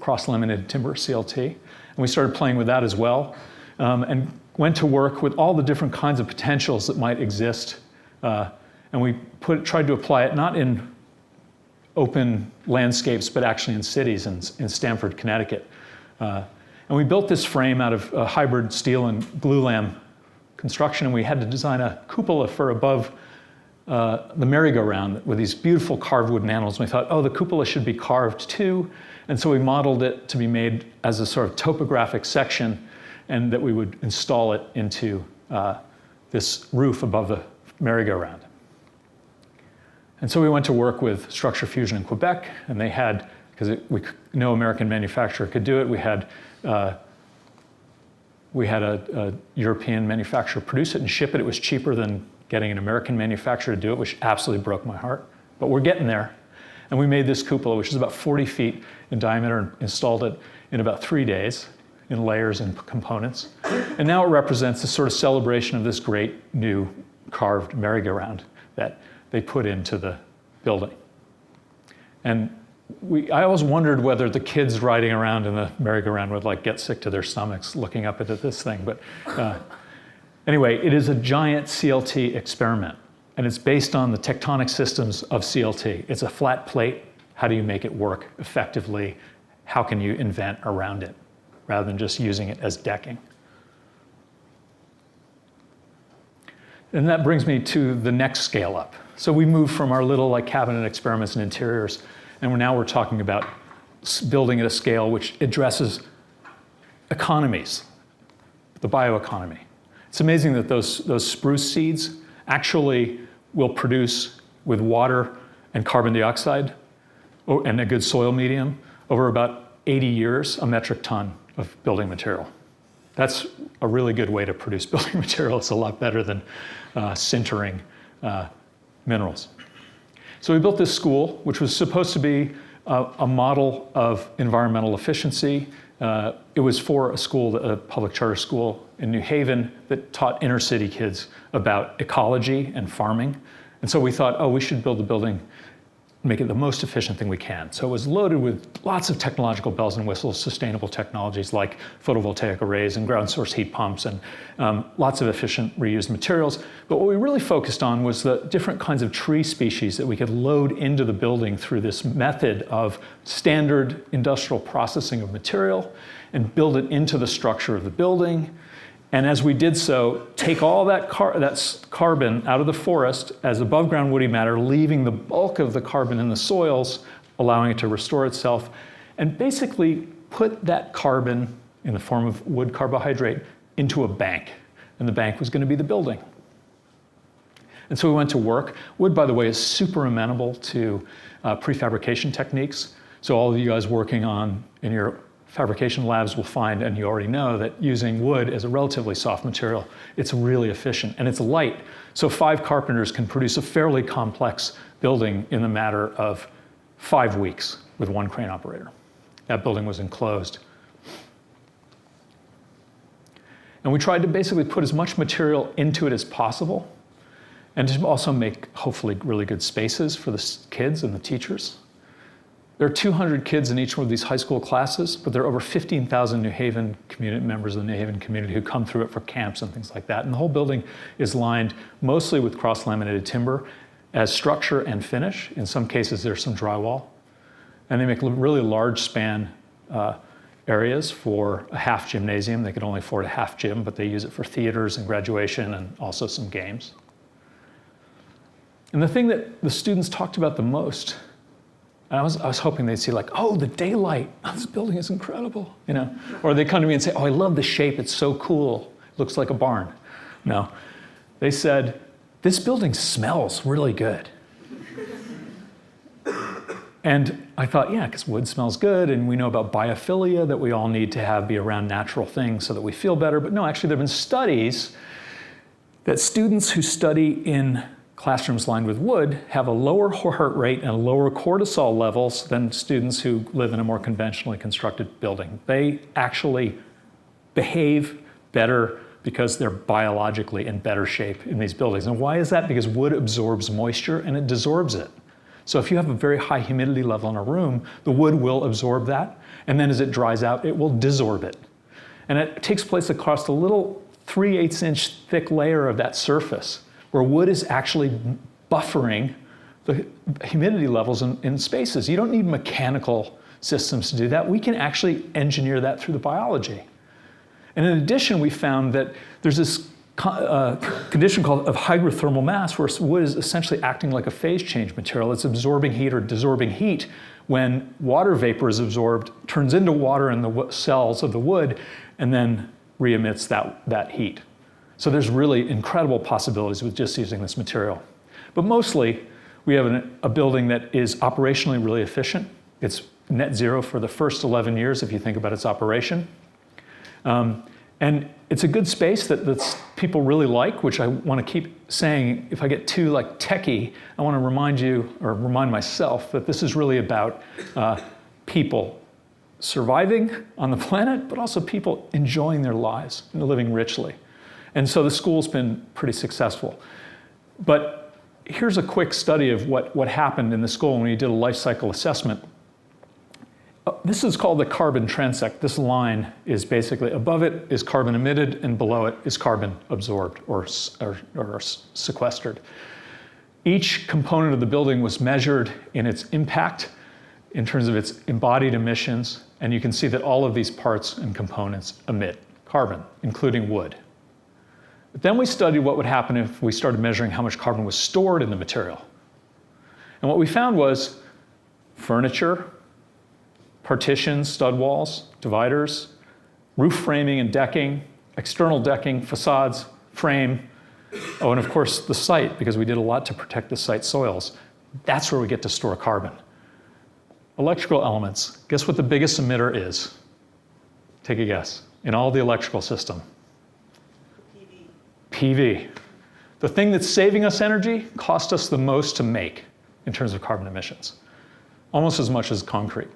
cross-laminated timber, CLT. And we started playing with that as well, and went to work with all the different kinds of potentials that might exist. And we tried to apply it not in open landscapes, but actually in cities in Stamford, Connecticut. And we built this frame out of hybrid steel and glue lam construction, and we had to design a cupola for above the merry-go-round with these beautiful carved wooden animals. And we thought, oh, the cupola should be carved too. And so we modeled it to be made as a sort of topographic section, and that we would install it into this roof above the merry-go-round. And so we went to work with Structure Fusion in Quebec, and they had, because no American manufacturer could do it, we had a European manufacturer produce it and ship it. It was cheaper than getting an American manufacturer to do it, which absolutely broke my heart. But we're getting there. And we made this cupola, which is about 40 feet in diameter, and installed it in about 3 days in layers and components. And now it represents a sort of celebration of this great new carved merry-go-round that they put into the building. And I always wondered whether the kids riding around in the merry-go-round would get sick to their stomachs looking up at this thing. But anyway, it is a giant CLT experiment, and it's based on the tectonic systems of CLT. It's a flat plate. How do you make it work effectively? How can you invent around it rather than just using it as decking? And that brings me to the next scale up. So we moved from our little like cabinet experiments and interiors, and now we're talking about building at a scale which addresses economies, the bioeconomy. It's amazing that those spruce seeds actually will produce, with water and carbon dioxide and a good soil medium, over about 80 years, a metric ton of building material. That's a really good way to produce building material. It's a lot better than sintering minerals. So we built this school, which was supposed to be a model of environmental efficiency. It was for a school, a public charter school in New Haven that taught inner city kids about ecology and farming. And so we thought, oh, we should build a building, make it the most efficient thing we can. So it was loaded with lots of technological bells and whistles, sustainable technologies like photovoltaic arrays and ground source heat pumps and lots of efficient reused materials. But what we really focused on was the different kinds of tree species that we could load into the building through this method of standard industrial processing of material and build it into the structure of the building. And as we did so, take all that carbon out of the forest as above ground woody matter, leaving the bulk of the carbon in the soils, allowing it to restore itself, and basically put that carbon in the form of wood carbohydrate into a bank. And the bank was going to be the building. And so we went to work. Wood, by the way, is super amenable to prefabrication techniques. So all of you guys working in your fabrication labs will find, and you already know, that using wood as a relatively soft material, it's really efficient and it's light. So 5 carpenters can produce a fairly complex building in the matter of 5 weeks with 1 crane operator. That building was enclosed. And we tried to basically put as much material into it as possible and to also make, hopefully, really good spaces for the kids and the teachers. There are 200 kids in each one of these high school classes, but there are over 15,000 New Haven community members of the New Haven community who come through it for camps and things like that. And the whole building is lined mostly with cross-laminated timber as structure and finish. In some cases, there's some drywall. And they make really large span areas for a half gymnasium. They could only afford a half gym, but they use it for theaters and graduation and also some games. And the thing that the students talked about the most, and I was hoping they'd see like, oh, the daylight, oh, this building is incredible, you know? Or they come to me and say, oh, I love the shape, it's so cool, it looks like a barn. No, they said, this building smells really good. And I thought, yeah, because wood smells good, and we know about biophilia, that we all need to be around natural things so that we feel better. But no, actually there have been studies that students who study in classrooms lined with wood have a lower heart rate and lower cortisol levels than students who live in a more conventionally constructed building. They actually behave better because they're biologically in better shape in these buildings. And why is that? Because wood absorbs moisture and it desorbs it. So if you have a very high humidity level in a room, the wood will absorb that, and then as it dries out, it will desorb it. And it takes place across a little 3/8 inch thick layer of that surface, where wood is actually buffering the humidity levels in spaces. You don't need mechanical systems to do that. We can actually engineer that through the biology. And in addition, we found that there's this condition called of hydrothermal mass, where wood is essentially acting like a phase change material. It's absorbing heat or desorbing heat. When water vapor is absorbed, turns into water in the cells of the wood, and then re-emits that heat. So there's really incredible possibilities with just using this material. But mostly, we have a building that is operationally really efficient. It's net zero for the first 11 years if you think about its operation. And it's a good space that people really like, which I want to keep saying. If I get too like techie, I want to remind you, or remind myself, that this is really about people surviving on the planet, but also people enjoying their lives and living richly. And so the school's been pretty successful. But here's a quick study of what happened in the school when we did a life cycle assessment. This is called the carbon transect. This line is basically, above it is carbon emitted, and below it is carbon absorbed or sequestered. Each component of the building was measured in its impact in terms of its embodied emissions, and you can see that all of these parts and components emit carbon, including wood. But then we studied what would happen if we started measuring how much carbon was stored in the material. And what we found was furniture, partitions, stud walls, dividers, roof framing and decking, external decking, facades, frame, oh, and of course the site, because we did a lot to protect the site soils. That's where we get to store carbon. Electrical elements. Guess what the biggest emitter is? Take a guess. In all the electrical system. PV. The thing that's saving us energy cost us the most to make in terms of carbon emissions. Almost as much as concrete.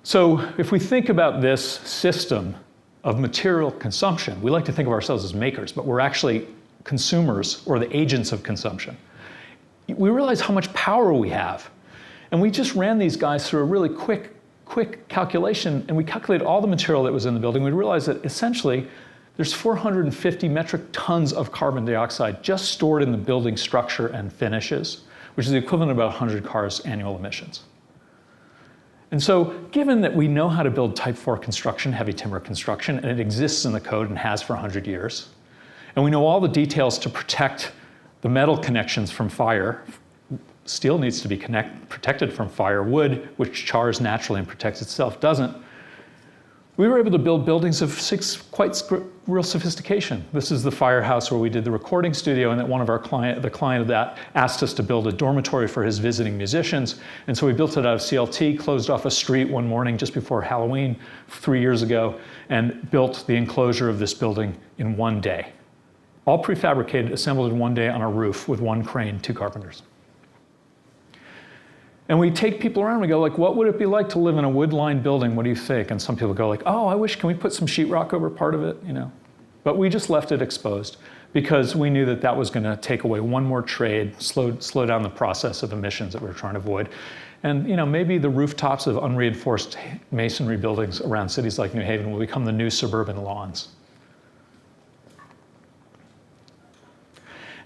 So if we think about this system of material consumption, we like to think of ourselves as makers, but we're actually consumers or the agents of consumption. We realize how much power we have. And we just ran these guys through a really quick calculation, and we calculated all the material that was in the building. We realized that essentially there's 450 metric tons of carbon dioxide just stored in the building structure and finishes, which is the equivalent of about 100 cars' annual emissions. And so given that we know how to build type 4 construction, heavy timber construction, and it exists in the code and has for 100 years, and we know all the details to protect the metal connections from fire. Steel needs to be protected from fire. Wood, which chars naturally and protects itself, doesn't. We were able to build buildings of quite real sophistication. This is the firehouse where we did the recording studio, and that one of our the client of that asked us to build a dormitory for his visiting musicians. And so we built it out of CLT, closed off a street one morning just before Halloween 3 years ago, and built the enclosure of this building in one day. All prefabricated, assembled in one day on a roof with one crane, 2 carpenters. And we take people around, we go like, what would it be like to live in a wood-lined building? What do you think? And some people go like, oh, I wish, can we put some sheetrock over part of it? You know? But we just left it exposed because we knew that that was gonna take away one more trade, slow down the process of emissions that we were trying to avoid. And maybe the rooftops of unreinforced masonry buildings around cities like New Haven will become the new suburban lawns.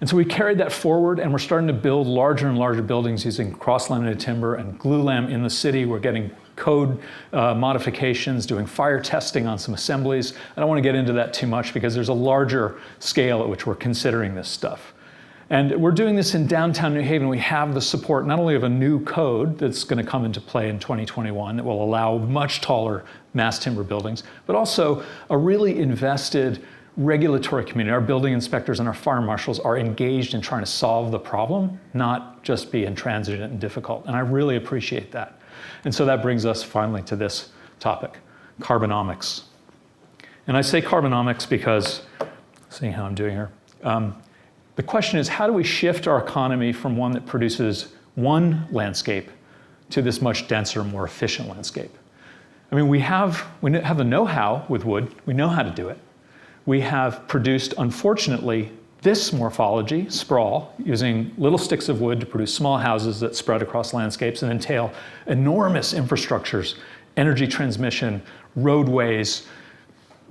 And so we carried that forward, and we're starting to build larger and larger buildings using cross-laminated timber and glulam in the city. We're getting code modifications, doing fire testing on some assemblies. I don't want to get into that too much because there's a larger scale at which we're considering this stuff. And we're doing this in downtown New Haven. We have the support not only of a new code that's going to come into play in 2021 that will allow much taller mass timber buildings, but also a really invested regulatory community. Our building inspectors and our fire marshals are engaged in trying to solve the problem, not just be intransigent and difficult. And I really appreciate that. And so that brings us finally to this topic, carbonomics. And I say carbonomics because, seeing how I'm doing here, the question is, how do we shift our economy from one that produces one landscape to this much denser, more efficient landscape? I mean, we have the know-how with wood. We know how to do it. We have produced, unfortunately, this morphology, sprawl, using little sticks of wood to produce small houses that spread across landscapes and entail enormous infrastructures, energy transmission, roadways.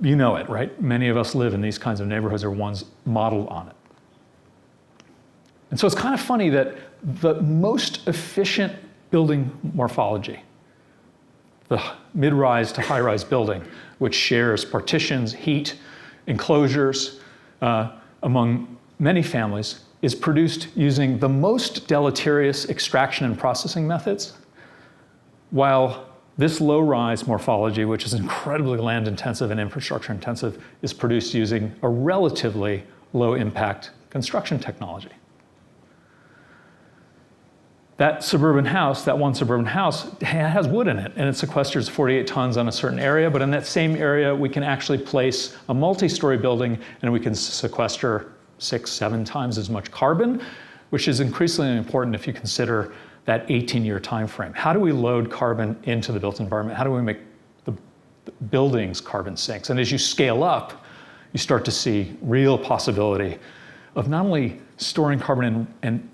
You know it, right? Many of us live in these kinds of neighborhoods or ones modeled on it. And so it's kind of funny that the most efficient building morphology, the mid-rise to high-rise building, which shares partitions, heat, enclosures among many families, is produced using the most deleterious extraction and processing methods, while this low-rise morphology, which is incredibly land-intensive and infrastructure-intensive, is produced using a relatively low-impact construction technology. That suburban house, that one suburban house, has wood in it, and it sequesters 48 tons on a certain area, but in that same area, we can actually place a multi-story building, and we can sequester 6-7 times as much carbon, which is increasingly important if you consider that 18-year time frame. How do we load carbon into the built environment? How do we make the buildings carbon sinks? And as you scale up, you start to see real possibility of not only storing carbon and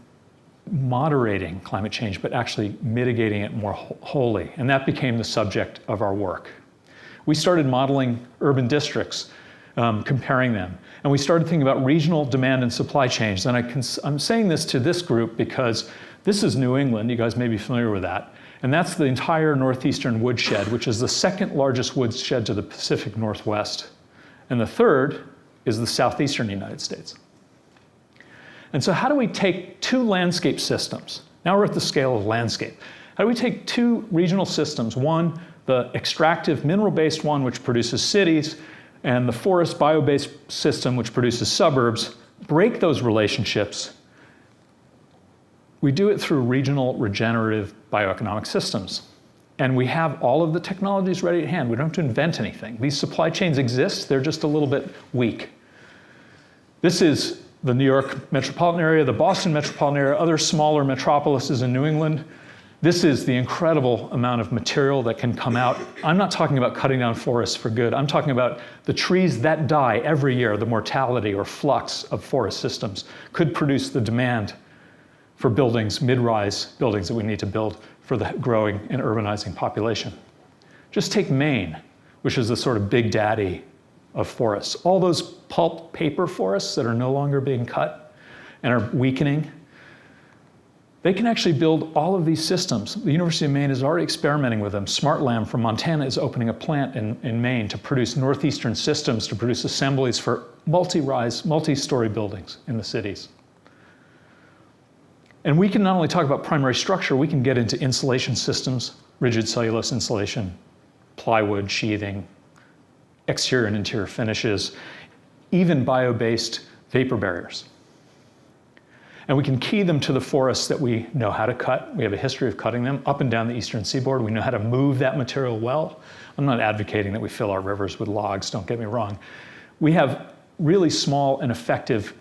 moderating climate change, but actually mitigating it more wholly. And that became the subject of our work. We started modeling urban districts, comparing them. And we started thinking about regional demand and supply chains. And I'm saying this to this group because this is New England. You guys may be familiar with that. And that's the entire northeastern woodshed, which is the second largest woodshed to the Pacific Northwest. And the third is the southeastern United States. And so how do we take two landscape systems? Now we're at the scale of landscape. How do we take two regional systems, one, the extractive mineral-based one, which produces cities, and the forest bio-based system, which produces suburbs, break those relationships? We do it through regional regenerative bioeconomic systems. And we have all of the technologies ready at hand. We don't have to invent anything. These supply chains exist, they're just a little bit weak. This is the New York metropolitan area, the Boston metropolitan area, other smaller metropolises in New England. This is the incredible amount of material that can come out. I'm not talking about cutting down forests for good. I'm talking about the trees that die every year, the mortality or flux of forest systems could produce the demand for buildings, mid-rise buildings that we need to build for the growing and urbanizing population. Just take Maine, which is the sort of big daddy of forests. All those pulp paper forests that are no longer being cut and are weakening, they can actually build all of these systems. The University of Maine is already experimenting with them. SmartLam from Montana is opening a plant in Maine to produce northeastern systems, to produce assemblies for multi-rise, multi-story buildings in the cities. And we can not only talk about primary structure, we can get into insulation systems, rigid cellulose insulation, plywood, sheathing, exterior and interior finishes, even bio-based vapor barriers. And we can key them to the forests that we know how to cut. We have a history of cutting them up and down the eastern seaboard. We know how to move that material well. I'm not advocating that we fill our rivers with logs, don't get me wrong. We have really small and effective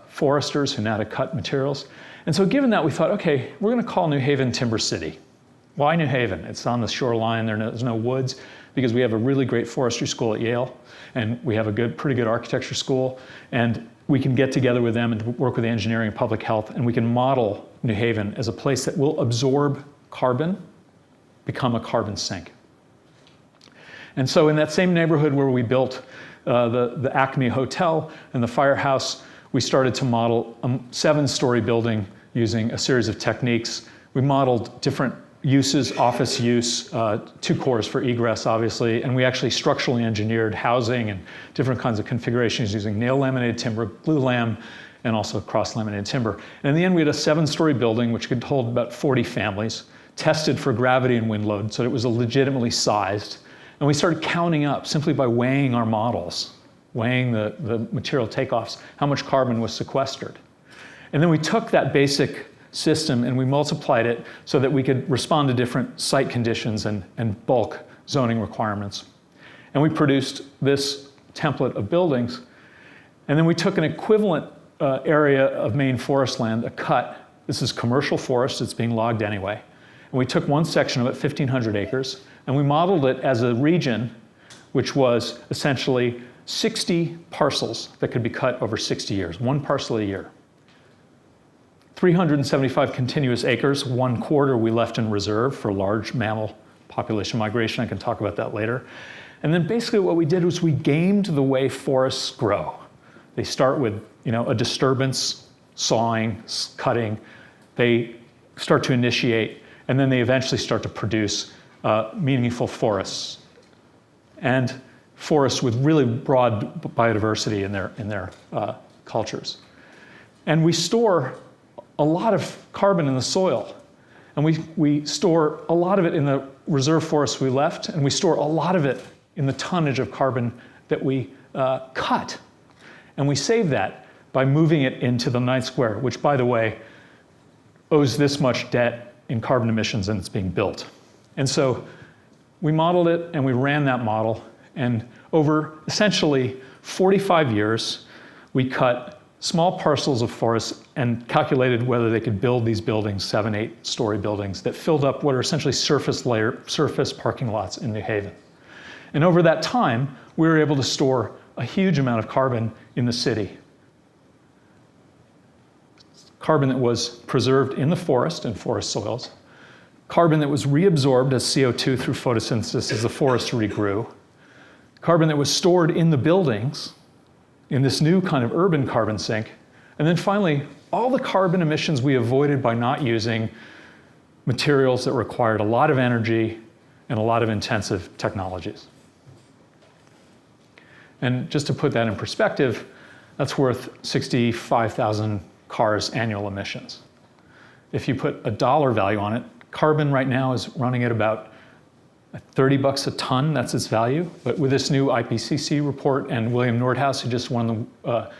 foresters who know how to cut materials. And so given that, we thought, okay, we're going to call New Haven Timber City. Why New Haven? It's on the shoreline, there's no woods, because we have a really great forestry school at Yale, and we have a pretty good architecture school, and we can get together with them and work with engineering and public health, and we can model New Haven as a place that will absorb carbon, become a carbon sink. And so in that same neighborhood where we built the Acme Hotel and the firehouse, we started to model a 7-story building using a series of techniques. We modeled different uses, office use, 2 cores for egress, obviously, and we actually structurally engineered housing and different kinds of configurations using nail laminated timber, glue lam, and also cross-laminated timber. And in the end, we had a 7-story building which could hold about 40 families, tested for gravity and wind load, so it was legitimately sized. And we started counting up simply by weighing our models, weighing the material takeoffs, how much carbon was sequestered. And then we took that basic system and we multiplied it so that we could respond to different site conditions and bulk zoning requirements. And we produced this template of buildings. And then we took an equivalent area of Maine forest land, a cut. This is commercial forest, it's being logged anyway. And we took one section of it, 1,500 acres, and we modeled it as a region which was essentially 60 parcels that could be cut over 60 years, 1 parcel a year. 375 continuous acres, 1/4 we left in reserve for large mammal population migration. I can talk about that later. And then basically what we did was we gamed the way forests grow. They start with a disturbance, sawing, cutting. They start to initiate, and then they eventually start to produce meaningful forests. And forests with really broad biodiversity in their cultures. And we store a lot of carbon in the soil. And we store a lot of it in the reserve forests we left, and we store a lot of it in the tonnage of carbon that we cut. And we save that by moving it into the ninth square, which, by the way, owes this much debt in carbon emissions and it's being built. And so we modeled it and we ran that model, and over essentially 45 years, we cut small parcels of forest and calculated whether they could build these buildings, 7, 8-story buildings that filled up what are essentially surface parking lots in New Haven. And over that time, we were able to store a huge amount of carbon in the city. Carbon that was preserved in the forest and forest soils, carbon that was reabsorbed as CO2 through photosynthesis as the forest regrew, carbon that was stored in the buildings in this new kind of urban carbon sink, and then finally, all the carbon emissions we avoided by not using materials that required a lot of energy and a lot of intensive technologies. And just to put that in perspective, that's worth 65,000 cars' annual emissions. If you put a dollar value on it, carbon right now is running at about $30 a ton, that's its value. But with this new IPCC report and William Nordhaus, who just won the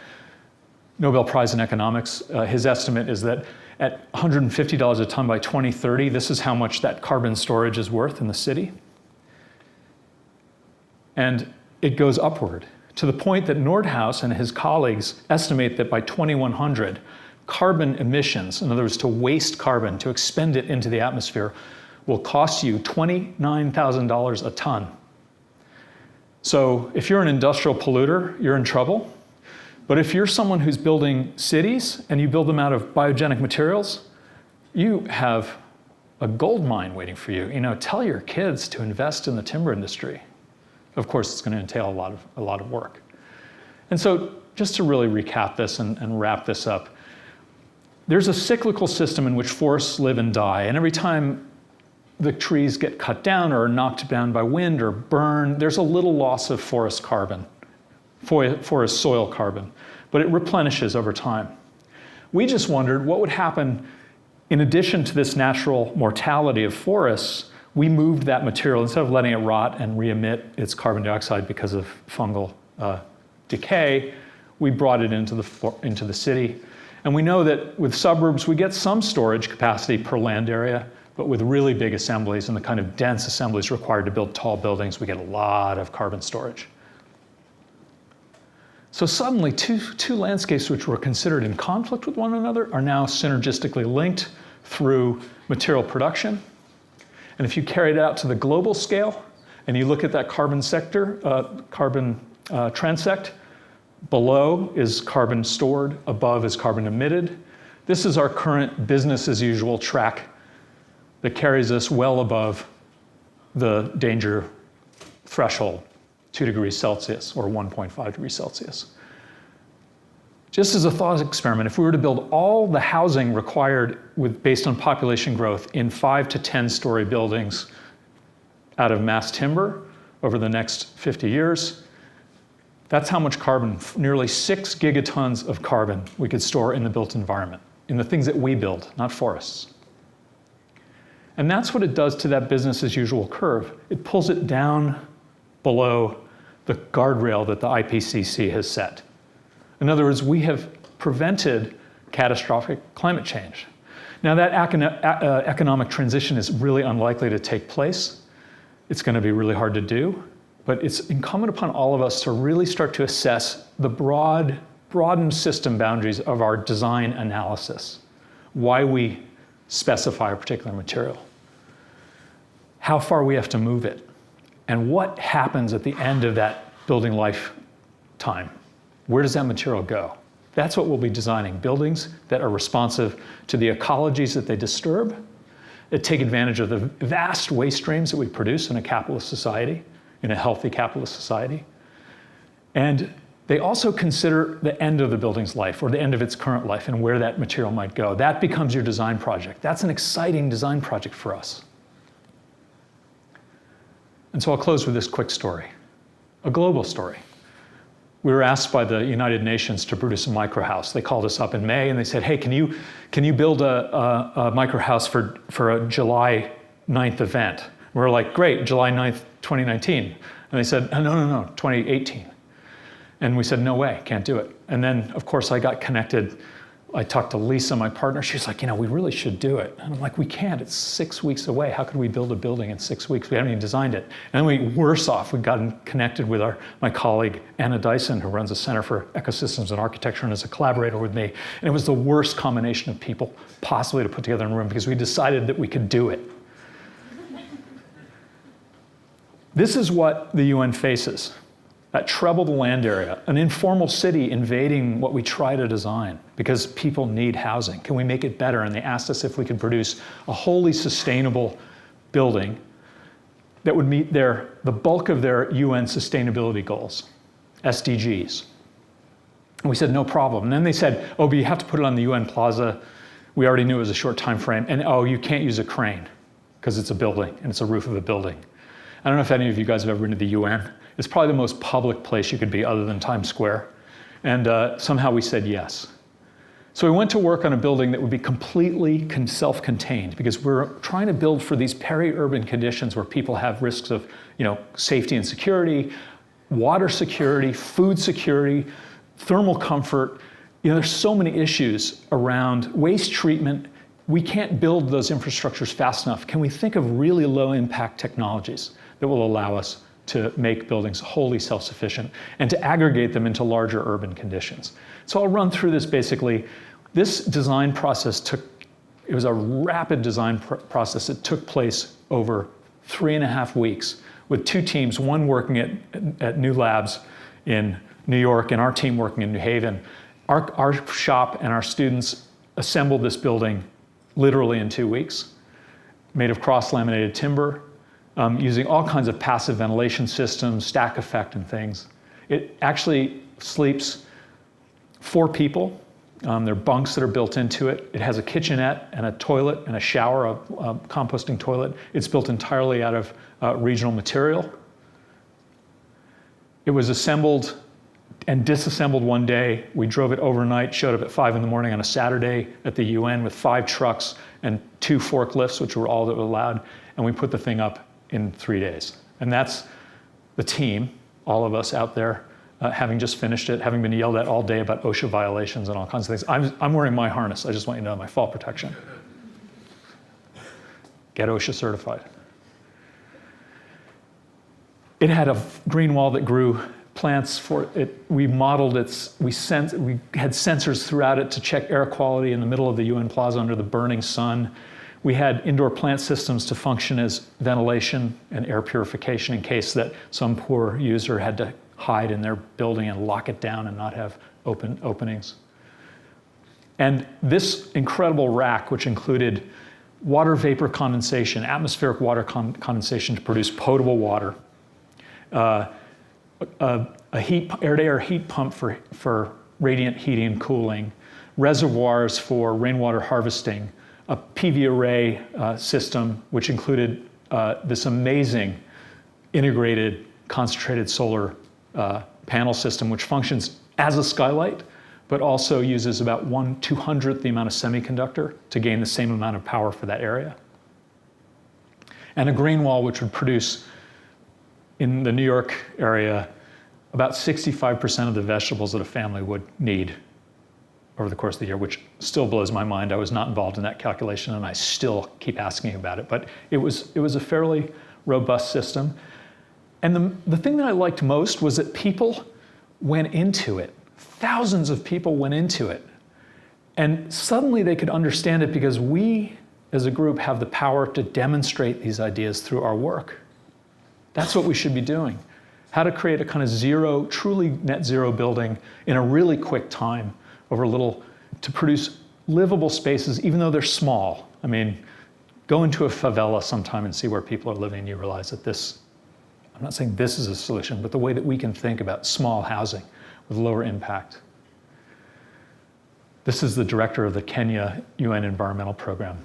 Nobel Prize in Economics, his estimate is that at $150 a ton by 2030, this is how much that carbon storage is worth in the city. And it goes upward to the point that Nordhaus and his colleagues estimate that by 2100, carbon emissions, in other words, to waste carbon, to expend it into the atmosphere, will cost you $29,000 a ton. So if you're an industrial polluter, you're in trouble. But if you're someone who's building cities and you build them out of biogenic materials, you have a gold mine waiting for you. You know, tell your kids to invest in the timber industry. Of course, it's going to entail a lot of work. And so just to really recap this and wrap this up, there's a cyclical system in which forests live and die. And every time the trees get cut down or knocked down by wind or burn, there's a little loss of forest carbon, forest soil carbon, but it replenishes over time. We just wondered what would happen in addition to this natural mortality of forests. We moved that material, instead of letting it rot and re-emit its carbon dioxide because of fungal decay, we brought it into the city. And we know that with suburbs, we get some storage capacity per land area, but with really big assemblies and the kind of dense assemblies required to build tall buildings, we get a lot of carbon storage. So suddenly, two landscapes which were considered in conflict with one another are now synergistically linked through material production. And if you carry it out to the global scale, and you look at that carbon sector, transect, below is carbon stored, above is carbon emitted. This is our current business as usual track that carries us well above the danger threshold, 2 degrees Celsius or 1.5 degrees Celsius. Just as a thought experiment, if we were to build all the housing required based on population growth in 5 to 10-story buildings out of mass timber over the next 50 years, that's how much carbon, nearly 6 gigatons of carbon we could store in the built environment, in the things that we build, not forests. And that's what it does to that business as usual curve. It pulls it down below the guardrail that the IPCC has set. In other words, we have prevented catastrophic climate change. Now that economic transition is really unlikely to take place. It's going to be really hard to do, but it's incumbent upon all of us to really start to assess the broadened system boundaries of our design analysis, why we specify a particular material, how far we have to move it, and what happens at the end of that building lifetime. Where does that material go? That's what we'll be designing, buildings that are responsive to the ecologies that they disturb, that take advantage of the vast waste streams that we produce in a capitalist society, in a healthy capitalist society. And they also consider the end of the building's life or the end of its current life and where that material might go. That becomes your design project. That's an exciting design project for us. And so I'll close with this quick story, a global story. We were asked by the United Nations to produce a microhouse. They called us up in May and they said, hey, can you build a microhouse for a July 9th event? We were like, great, July 9th, 2019. And they said, no, 2018. And we said, no way, can't do it. And then, of course, I got connected. I talked to Lisa, my partner. She's like, we really should do it. And I'm like, we can't. It's 6 weeks away. How could we build a building in 6 weeks? We haven't even designed it. And then worse off, we got connected with my colleague, Anna Dyson, who runs the Center for Ecosystems and Architecture and is a collaborator with me. And it was the worst combination of people possibly to put together in a room because we decided that we could do it. This is what the UN faces. That trebled land area, an informal city invading what we try to design because people need housing. Can we make it better? And they asked us if we could produce a wholly sustainable building that would meet the bulk of their UN sustainability goals, SDGs. And we said, no problem. And then they said, oh, but you have to put it on the UN Plaza. We already knew it was a short time frame. And oh, you can't use a crane because it's a building and it's a roof of a building. I don't know if any of you guys have ever been to the UN. It's probably the most public place you could be other than Times Square. And somehow we said yes. So we went to work on a building that would be completely self-contained, because we're trying to build for these peri-urban conditions where people have risks of, safety and security, water security, food security, thermal comfort. There's so many issues around waste treatment. We can't build those infrastructures fast enough. Can we think of really low impact technologies that will allow us to make buildings wholly self-sufficient and to aggregate them into larger urban conditions? So I'll run through this basically. This design process it was a rapid design process. It took place over 3.5 weeks with 2 teams, one working at New Labs in New York and our team working in New Haven. Our shop and our students assembled this building literally in 2 weeks, made of cross-laminated timber, using all kinds of passive ventilation systems, stack effect and things. It actually sleeps 4 people. There are bunks that are built into it. It has a kitchenette and a toilet and a shower, a composting toilet. It's built entirely out of regional material. It was assembled and disassembled one day. We drove it overnight, showed up at 5 in the morning on a Saturday at the UN with 5 trucks and 2 forklifts, which were all that were allowed. And we put the thing up in 3 days. And that's the team, all of us out there, having just finished it, having been yelled at all day about OSHA violations and all kinds of things. I'm wearing my harness. I just want you to know, my fall protection. Get OSHA certified. It had a green wall that grew plants for it. We modeled it. We had sensors throughout it to check air quality in the middle of the UN Plaza under the burning sun. We had indoor plant systems to function as ventilation and air purification in case that some poor user had to hide in their building and lock it down and not have openings. And this incredible rack, which included water vapor condensation, atmospheric water condensation to produce potable water, a air-to-air heat pump for radiant heating and cooling, reservoirs for rainwater harvesting, a PV array system, which included this amazing integrated concentrated solar panel system, which functions as a skylight, but also uses about 1/200th the amount of semiconductor to gain the same amount of power for that area. And a green wall, which would produce, in the New York area, about 65% of the vegetables that a family would need over the course of the year, which still blows my mind. I was not involved in that calculation, and I still keep asking about it. But it was a fairly robust system. And the thing that I liked most was that people went into it. Thousands of people went into it. And suddenly they could understand it because we, as a group, have the power to demonstrate these ideas through our work. That's what we should be doing. How to create a kind of truly net zero building in a really quick time to produce livable spaces, even though they're small. I mean, go into a favela sometime and see where people are living, and you realize that I'm not saying this is a solution, but the way that we can think about small housing with lower impact. This is the director of the Kenya UN Environmental Program.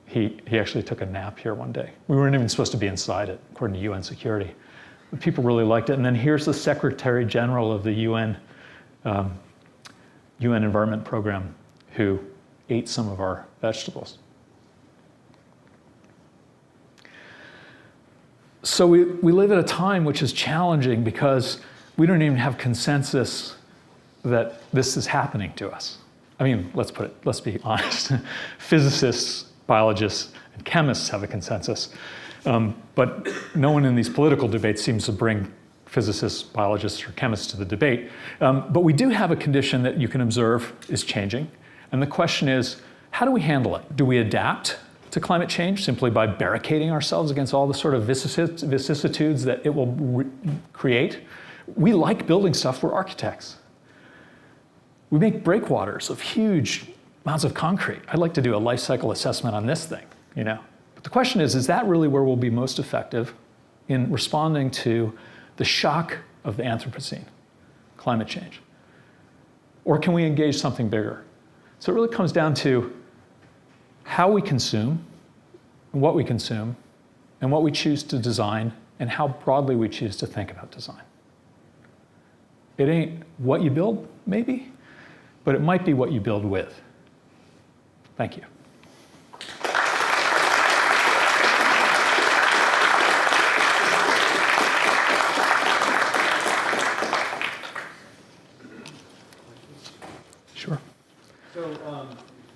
He actually took a nap here one day. We weren't even supposed to be inside it, according to UN security. But people really liked it. And then here's the Secretary General of the UN Environment Program, who ate some of our vegetables. So we live at a time which is challenging because we don't even have consensus that this is happening to us. I mean, let's be honest. Physicists, biologists, and chemists have a consensus. But no one in these political debates seems to bring physicists, biologists, or chemists to the debate. But we do have a condition that you can observe is changing. And the question is, how do we handle it? Do we adapt to climate change simply by barricading ourselves against all the sort of vicissitudes that it will create? We like building stuff. We're architects. We make breakwaters of huge amounts of concrete. I'd like to do a life cycle assessment on this thing, But the question is that really where we'll be most effective in responding to the shock of the Anthropocene, climate change? Or can we engage something bigger? So it really comes down to how we consume, what we consume, and what we choose to design and how broadly we choose to think about design. It ain't what you build, maybe, but it might be what you build with. Thank you. Sure. So,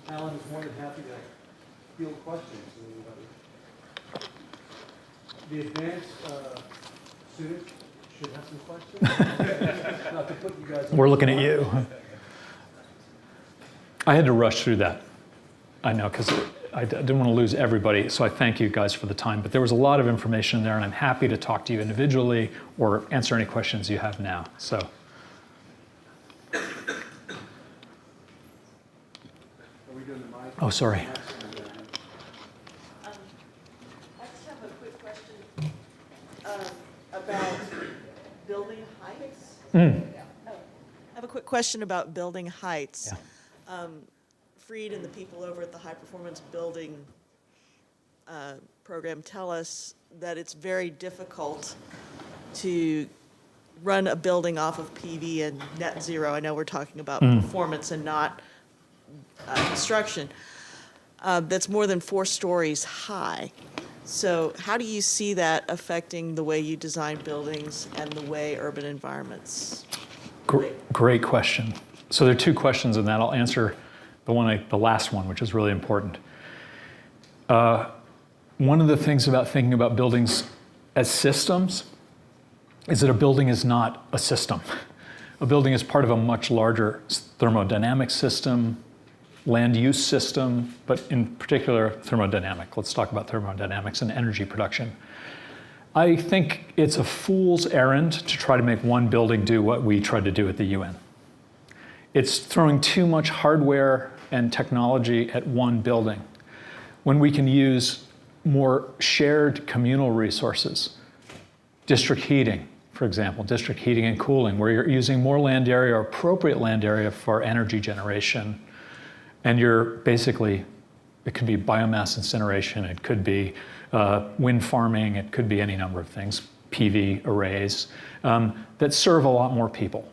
Alan is more than happy to field questions. The advanced students should have some questions. Not to put you guys on. We're looking at you. I had to rush through that. I know, because I didn't want to lose everybody, so I thank you guys for the time. But there was a lot of information there, and I'm happy to talk to you individually or answer any questions you have now. So. Oh, sorry. I just have a quick question about building heights. I have a quick question about building heights. Yeah. Freed and the people over at the High Performance Building program tell us that it's very difficult to run a building off of PV and net zero. I know we're talking about performance and not construction. That's more than 4 stories high. So how do you see that affecting the way you design buildings and the way urban environments? Great question. So there are 2 questions in that. I'll answer the last one, which is really important. One of the things about thinking about buildings as systems is that a building is not a system. A building is part of a much larger thermodynamic system, land use system, but in particular thermodynamic. Let's talk about thermodynamics and energy production. I think it's a fool's errand to try to make one building do what we tried to do at the UN. It's throwing too much hardware and technology at one building when we can use more shared communal resources. District heating, for example, district heating and cooling, where you're using more land area or appropriate land area for energy generation. And you're basically, it could be biomass incineration, it could be wind farming, it could be any number of things, PV arrays, that serve a lot more people.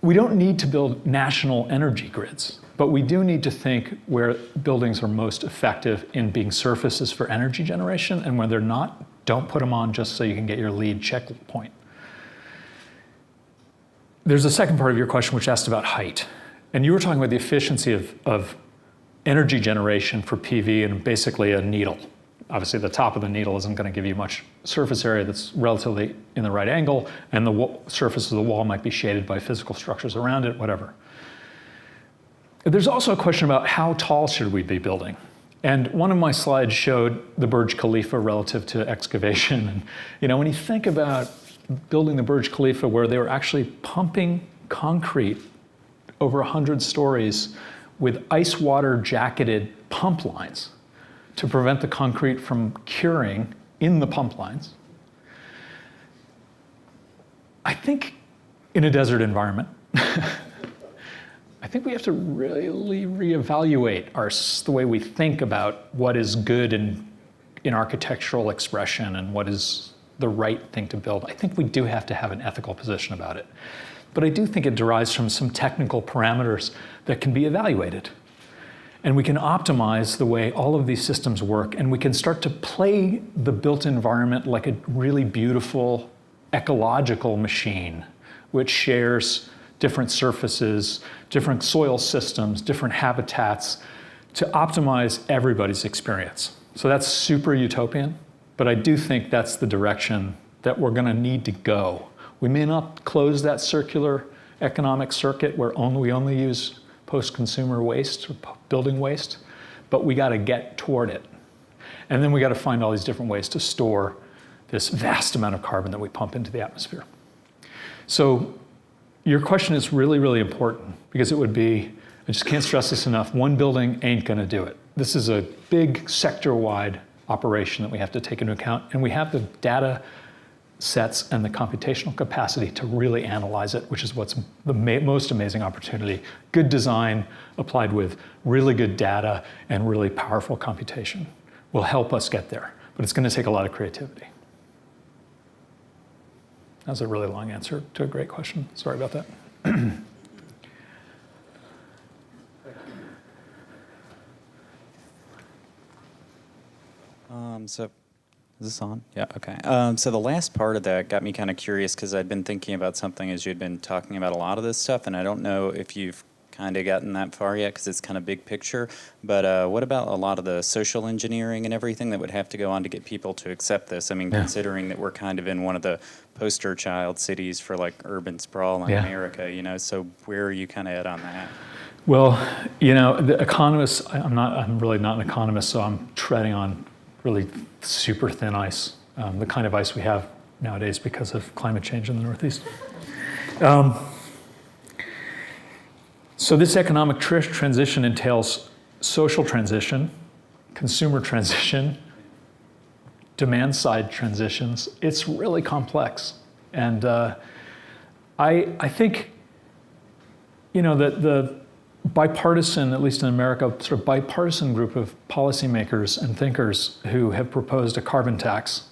We don't need to build national energy grids, but we do need to think where buildings are most effective in being surfaces for energy generation, and when they're not, don't put them on just so you can get your lead checkpoint. There's a second part of your question which asked about height. And you were talking about the efficiency of energy generation for PV and basically a needle. Obviously, the top of the needle isn't going to give you much surface area that's relatively in the right angle, and the surface of the wall might be shaded by physical structures around it, whatever. There's also a question about how tall should we be building? And one of my slides showed the Burj Khalifa relative to excavation. And when you think about building the Burj Khalifa where they were actually pumping concrete over 100 stories with ice water jacketed pump lines to prevent the concrete from curing in the pump lines. I think in a desert environment, I think we have to really reevaluate the way we think about what is good in architectural expression and what is the right thing to build. I think we do have to have an ethical position about it. But I do think it derives from some technical parameters that can be evaluated. And we can optimize the way all of these systems work, and we can start to play the built environment like a really beautiful ecological machine, which shares different surfaces, different soil systems, different habitats to optimize everybody's experience. So that's super utopian, but I do think that's the direction that we're going to need to go. We may not close that circular economic circuit where we only use post-consumer waste or building waste, but we got to get toward it. And then we got to find all these different ways to store this vast amount of carbon that we pump into the atmosphere. So your question is really, really important because it would be, I just can't stress this enough, one building ain't going to do it. This is a big sector-wide operation that we have to take into account, and we have the data sets and the computational capacity to really analyze it, which is what's the most amazing opportunity. Good design applied with really good data and really powerful computation will help us get there, but it's going to take a lot of creativity. That was a really long answer to a great question. Sorry about that. So, is this on? Yeah, okay. So the last part of that got me kind of curious because I'd been thinking about something as you'd been talking about a lot of this stuff, and I don't know if you've kind of gotten that far yet because it's kind of big picture, but what about a lot of the social engineering and everything that would have to go on to get people to accept this? I mean, considering that we're kind of in one of the poster child cities for like urban sprawl in America, you know, so where are you kind of at on that? Well, you know, the economists, I'm really not an economist, so I'm treading on really super thin ice, the kind of ice we have nowadays because of climate change in the Northeast. So this economic transition entails social transition, consumer transition, demand side transitions. It's really complex. And I think, you know, the bipartisan, at least in America, sort of bipartisan group of policymakers and thinkers who have proposed a carbon tax,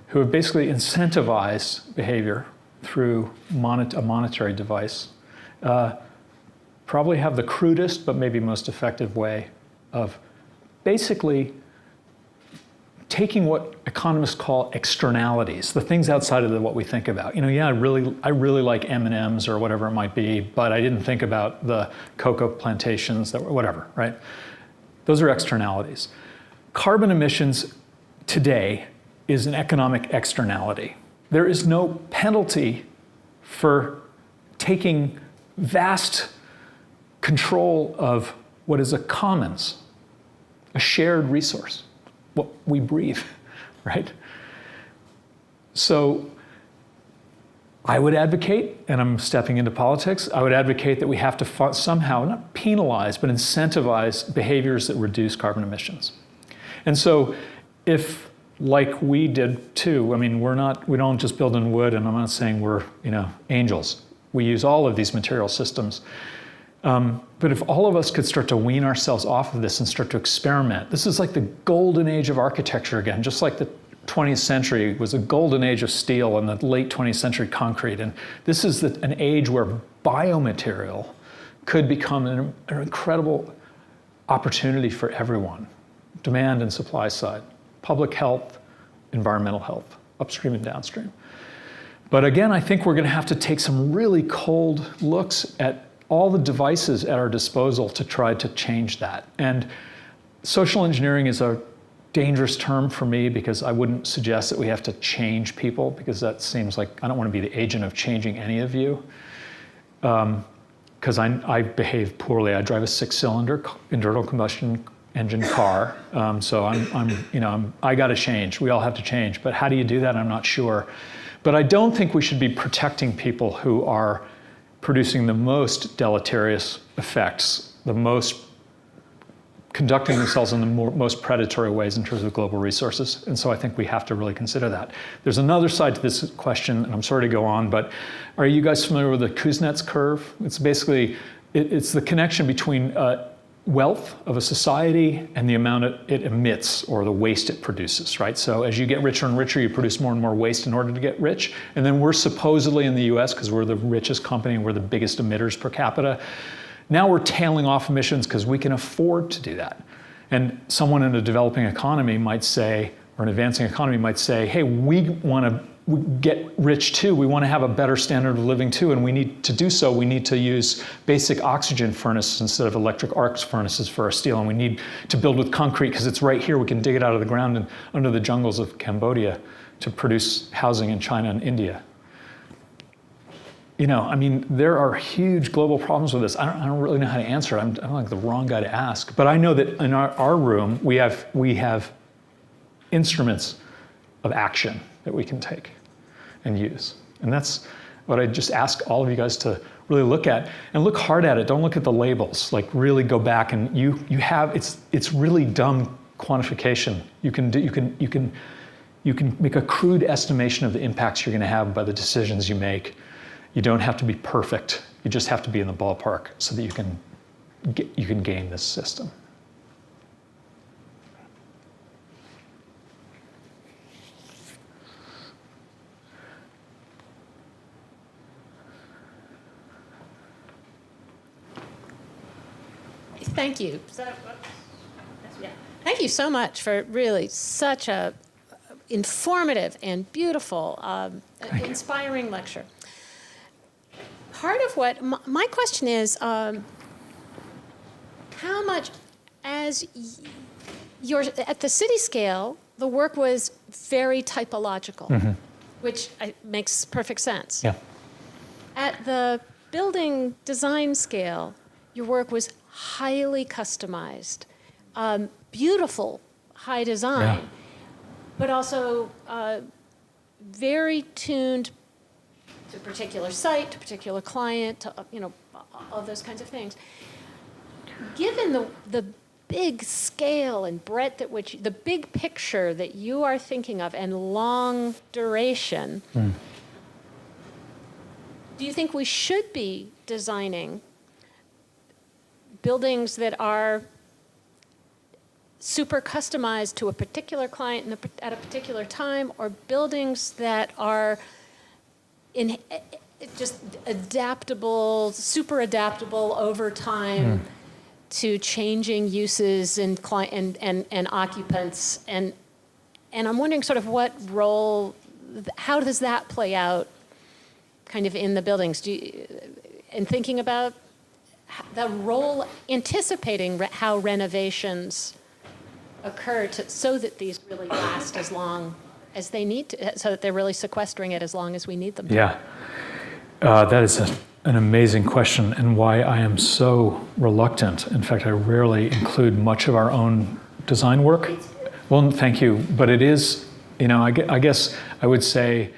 who have basically incentivized behavior through a monetary device, probably have the crudest but maybe most effective way of basically taking what economists call externalities, the things outside of what we think about. You know, yeah, I really like M&Ms or whatever it might be, but I didn't think about the cocoa plantations that were whatever, right? Those are externalities. Carbon emissions today is an economic externality. There is no penalty for taking vast control of what is a commons, a shared resource, what we breathe, right? So I would advocate, and I'm stepping into politics, I would advocate that we have to somehow, not penalize, but incentivize behaviors that reduce carbon emissions. And so if, like we did too, I mean, we don't just build in wood, and I'm not saying we're, you know, angels. We use all of these material systems. But if all of us could start to wean ourselves off of this and start to experiment, this is like the golden age of architecture again, just like the 20th century was a golden age of steel and the late 20th century concrete. And this is an age where biomaterial could become an incredible opportunity for everyone, demand and supply side, public health, environmental health, upstream and downstream. But again, I think we're going to have to take some really cold looks at all the devices at our disposal to try to change that. And social engineering is a dangerous term for me because I wouldn't suggest that we have to change people, because that seems like I don't want to be the agent of changing any of you. Because I behave poorly. I drive a 6-cylinder internal combustion engine car. So I got to change. We all have to change. But how do you do that? I'm not sure. But I don't think we should be protecting people who are producing the most deleterious effects, the most conducting themselves in the most predatory ways in terms of global resources. And so I think we have to really consider that. There's another side to this question, and I'm sorry to go on, but are you guys familiar with the Kuznets curve? It's basically, it's the connection between wealth of a society and the amount it emits or the waste it produces, right? So as you get richer and richer, you produce more and more waste in order to get rich. And then we're supposedly in the US, because we're the richest company and we're the biggest emitters per capita, now we're tailing off emissions because we can afford to do that. And someone in a developing economy might say, or an advancing economy might say, hey, we want to get rich too. We want to have a better standard of living too. And we need to do so. We need to use basic oxygen furnaces instead of electric arc furnaces for our steel. And we need to build with concrete because it's right here. We can dig it out of the ground and under the jungles of Cambodia to produce housing in China and India. You know, I mean, there are huge global problems with this. I don't really know how to answer it. I'm like the wrong guy to ask. But I know that in our room, we have instruments of action that we can take and use. And that's what I just ask all of you guys to really look at, and look hard at it. Don't look at the labels. Like really go back and you have, it's really dumb quantification. You can make a crude estimation of the impacts you're going to have by the decisions you make. You don't have to be perfect. You just have to be in the ballpark so that you can game this system. Thank you. Yeah. Thank you so much for really such a informative and beautiful, inspiring lecture. Part of what my question is, how much, as you're at the city scale, the work was very typological, which makes perfect sense. Yeah. At the building design scale, your work was highly customized, beautiful, high design, Yeah. but also very tuned to a particular site, to a particular client, to, all those kinds of things. Given the big scale and breadth at which, the big picture that you are thinking of and long duration, do you think we should be designing buildings that are super customized to a particular client at a particular time, or buildings that are just adaptable, super adaptable over time to changing uses and occupants? And I'm wondering sort of what role, how does that play out kind of in the buildings? And thinking about the role, anticipating how renovations occur so that these really last as long as they need to, so that they're really sequestering it as long as we need them to. Yeah. That is an amazing question, and why I am so reluctant. In fact, I rarely include much of our own design work. Well, thank you. But it is, I guess I would say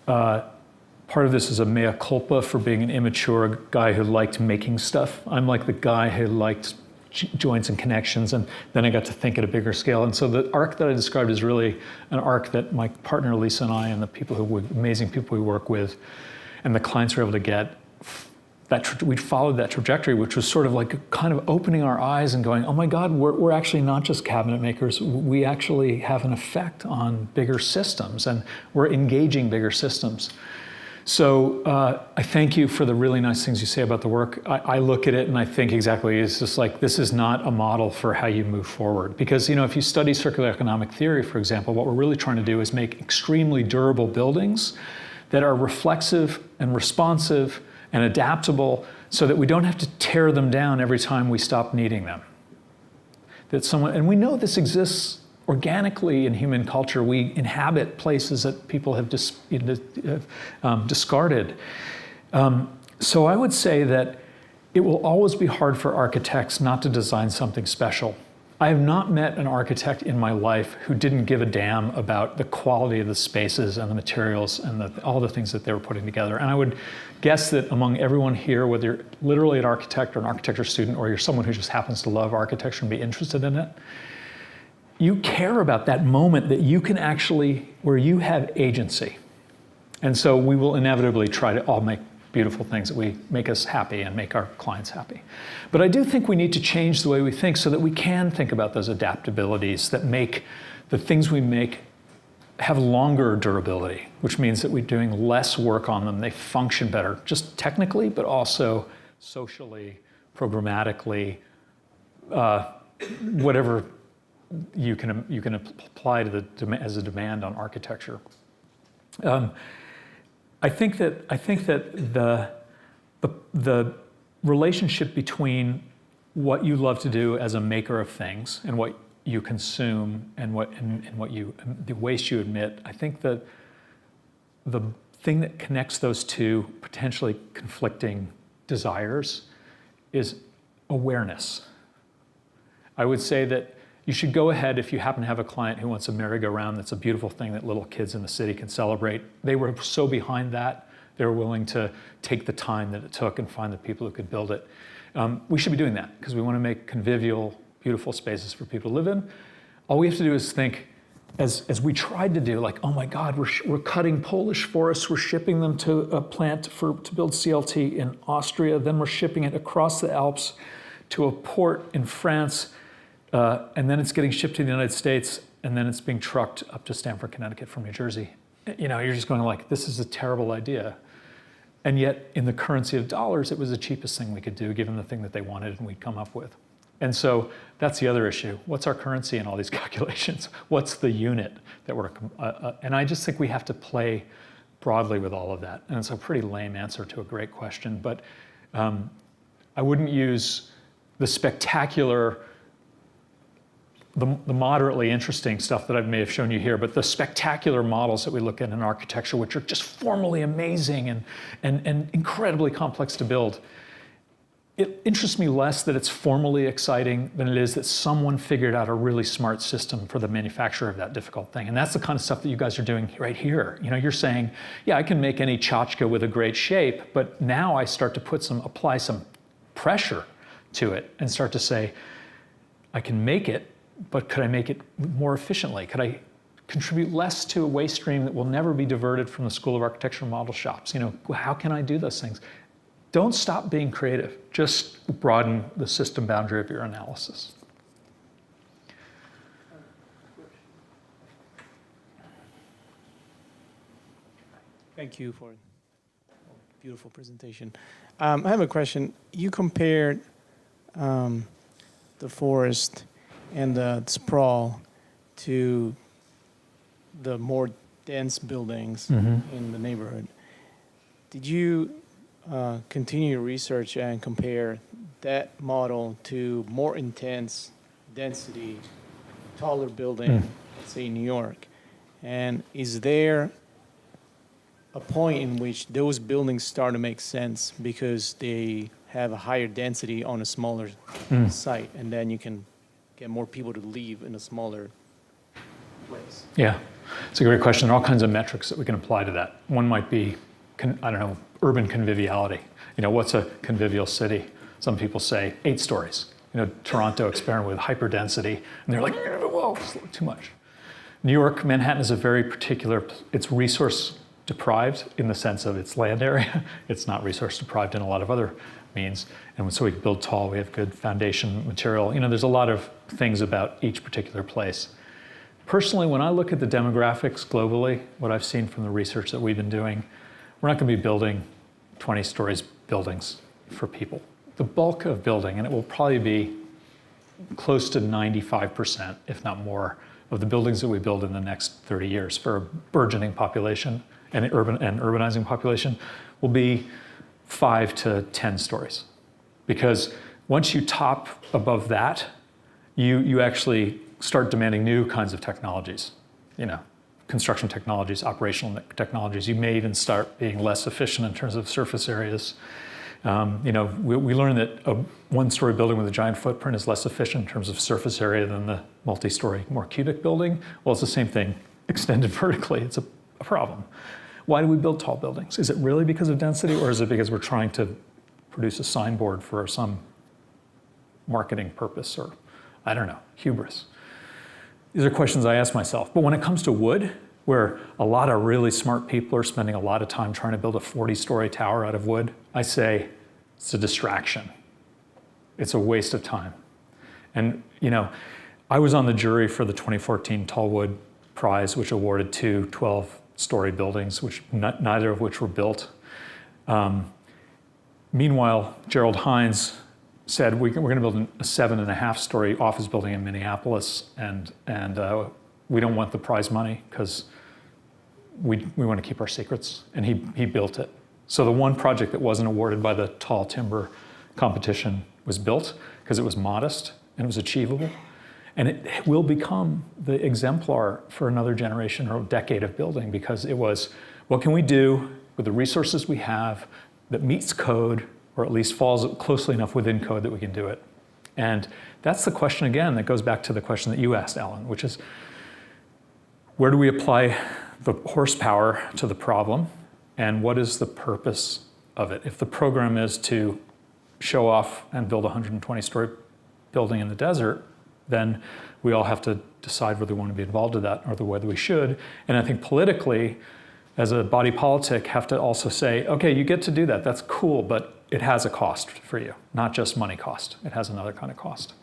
part of this is a mea culpa for being an immature guy who liked making stuff. I'm like the guy who liked joints and connections, and then I got to think at a bigger scale. And so the arc that I described is really an arc that my partner Lisa and I and the amazing people we work with and the clients were able to get, we followed that trajectory, which was sort of like kind of opening our eyes and going, oh my God, we're actually not just cabinet makers. We actually have an effect on bigger systems, and we're engaging bigger systems. So I thank you for the really nice things you say about the work. I look at it and I think exactly, it's just like, this is not a model for how you move forward. Because if you study circular economic theory, for example, what we're really trying to do is make extremely durable buildings that are reflexive and responsive and adaptable, so that we don't have to tear them down every time we stop needing them. And we know this exists organically in human culture. We inhabit places that people have discarded. So I would say that it will always be hard for architects not to design something special. I have not met an architect in my life who didn't give a damn about the quality of the spaces and the materials and all the things that they were putting together. And I would guess that among everyone here, whether you're literally an architect or an architecture student, or you're someone who just happens to love architecture and be interested in it, you care about that moment that you can actually, where you have agency. And so we will inevitably try to all make beautiful things that make us happy and make our clients happy. But I do think we need to change the way we think so that we can think about those adaptabilities that make the things we make have longer durability, which means that we're doing less work on them. They function better, just technically, but also socially, programmatically, whatever you can apply to as a demand on architecture. I think that the relationship between what you love to do as a maker of things and what you consume and the waste you emit, I think that the thing that connects those two potentially conflicting desires is awareness. I would say that you should go ahead, if you happen to have a client who wants a merry-go-round that's a beautiful thing that little kids in the city can celebrate. They were so behind that, they were willing to take the time that it took and find the people who could build it. We should be doing that because we want to make convivial, beautiful spaces for people to live in. All we have to do is think, as we tried to do, like, oh my God, we're cutting Polish forests, we're shipping them to a plant to build CLT in Austria, then we're shipping it across the Alps to a port in France, and then it's getting shipped to the United States, and then it's being trucked up to Stamford, Connecticut from New Jersey. You're just going like, this is a terrible idea. And yet, in the currency of dollars, it was the cheapest thing we could do, given the thing that they wanted and we'd come up with. And so that's the other issue. What's our currency in all these calculations? What's the unit that we're, and I just think we have to play broadly with all of that. And it's a pretty lame answer to a great question, but I wouldn't use the spectacular, the moderately interesting stuff that I may have shown you here, but the spectacular models that we look at in architecture, which are just formally amazing and incredibly complex to build. It interests me less that it's formally exciting than it is that someone figured out a really smart system for the manufacture of that difficult thing. And that's the kind of stuff that you guys are doing right here. You know, you're saying, yeah, I can make any tchotchke with a great shape, but now I start to apply some pressure to it and start to say, I can make it, but could I make it more efficiently? Could I contribute less to a waste stream that will never be diverted from the School of Architecture model shops? You know, how can I do those things? Don't stop being creative. Just broaden the system boundary of your analysis. Thank you for a beautiful presentation. I have a question. You compared the forest and the sprawl to the more dense buildings in the neighborhood. Did you continue your research and compare that model to more intense density, taller building, let's say New York? And is there a point in which those buildings start to make sense because they have a higher density on a smaller site, and then you can get more people to live in a smaller place? Yeah, it's a great question. There are all kinds of metrics that we can apply to that. One might be, I don't know, urban conviviality. You know, what's a convivial city? Some people say 8 stories. You know, Toronto experimented with hyperdensity, and they're like, whoa, too much. New York, Manhattan is a very particular, it's resource deprived in the sense of its land area. It's not resource deprived in a lot of other means. And so we can build tall, we have good foundation material. You know, there's a lot of things about each particular place. Personally, when I look at the demographics globally, what I've seen from the research that we've been doing, we're not going to be building 20 stories buildings for people. The bulk of building, and it will probably be close to 95%, if not more, of the buildings that we build in the next 30 years for a burgeoning population and urbanizing population, will be 5 to 10 stories. Because once you top above that, you actually start demanding new kinds of technologies. You know, construction technologies, operational technologies. You may even start being less efficient in terms of surface areas. You know, we learned that a 1-story building with a giant footprint is less efficient in terms of surface area than the multi-story, more cubic building. Well, it's the same thing extended vertically. It's a problem. Why do we build tall buildings? Is it really because of density, or is it because we're trying to produce a signboard for some marketing purpose, or I don't know, hubris? These are questions I ask myself. But when it comes to wood, where a lot of really smart people are spending a lot of time trying to build a 40-story tower out of wood, I say it's a distraction. It's a waste of time. And, you know, I was on the jury for the 2014 Tallwood Prize, which awarded 2 12-story buildings, which neither of which were built. Meanwhile, Gerald Hines said, we're going to build a 7.5-story office building in Minneapolis, and we don't want the prize money because we want to keep our secrets. And he built it. So the one project that wasn't awarded by the tall timber competition was built because it was modest and it was achievable. And it will become the exemplar for another generation or decade of building, because it was, what can we do with the resources we have that meets code, or at least falls closely enough within code that we can do it? And that's the question, again, that goes back to the question that you asked, Alan, which is, where do we apply the horsepower to the problem, and what is the purpose of it? If the program is to show off and build a 120-story building in the desert, then we all have to decide whether we want to be involved in that or whether we should. And I think politically, as a body politic, have to also say, okay, you get to do that, that's cool, but it has a cost for you, not just money cost. It has another kind of cost.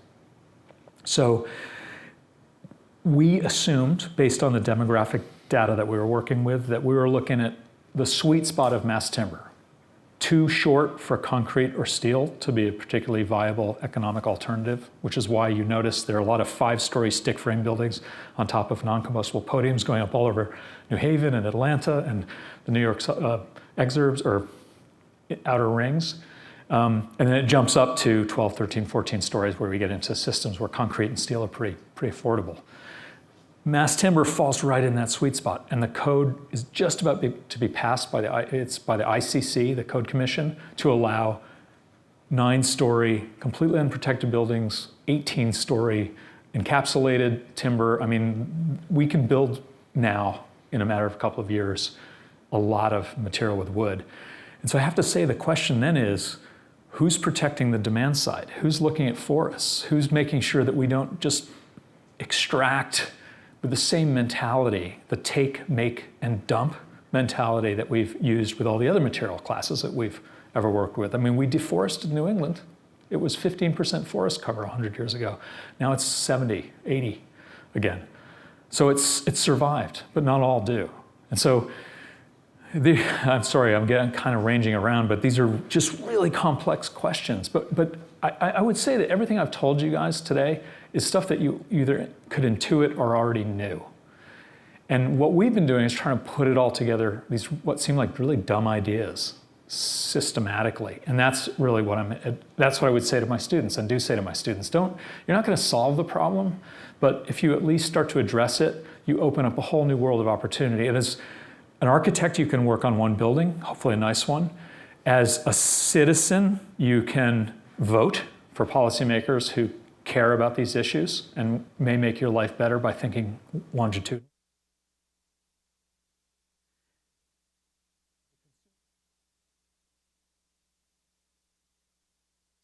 So we assumed, based on the demographic data that we were working with, that we were looking at the sweet spot of mass timber, too short for concrete or steel to be a particularly viable economic alternative, which is why you notice there are a lot of 5-story stick frame buildings on top of non-combustible podiums going up all over New Haven and Atlanta and the New York exurbs or outer rings. And then it jumps up to 12, 13, 14 stories where we get into systems where concrete and steel are pretty affordable. Mass timber falls right in that sweet spot, and the code is just about to be passed by the ICC, the Code Commission, to allow 9-story, completely unprotected buildings, 18-story encapsulated timber. I mean, we can build now, in a matter of a couple of years, a lot of material with wood. And so I have to say the question then is, who's protecting the demand side? Who's looking at forests? Who's making sure that we don't just extract with the same mentality, the take, make, and dump mentality that we've used with all the other material classes that we've ever worked with? I mean, we deforested New England. It was 15% forest cover 100 years ago. Now it's 70, 80 again. So it's survived, but not all do. And so, I'm sorry, I'm getting kind of ranging around, but these are just really complex questions. But I would say that everything I've told you guys today is stuff that you either could intuit or already knew. And what we've been doing is trying to put it all together, these what seem like really dumb ideas, systematically. And that's really that's what I would say to my students, and do say to my students. You're not going to solve the problem, but if you at least start to address it, you open up a whole new world of opportunity. And as an architect, you can work on one building, hopefully a nice one. As a citizen, you can vote for policymakers who care about these issues and may make your life better by thinking longitudinally.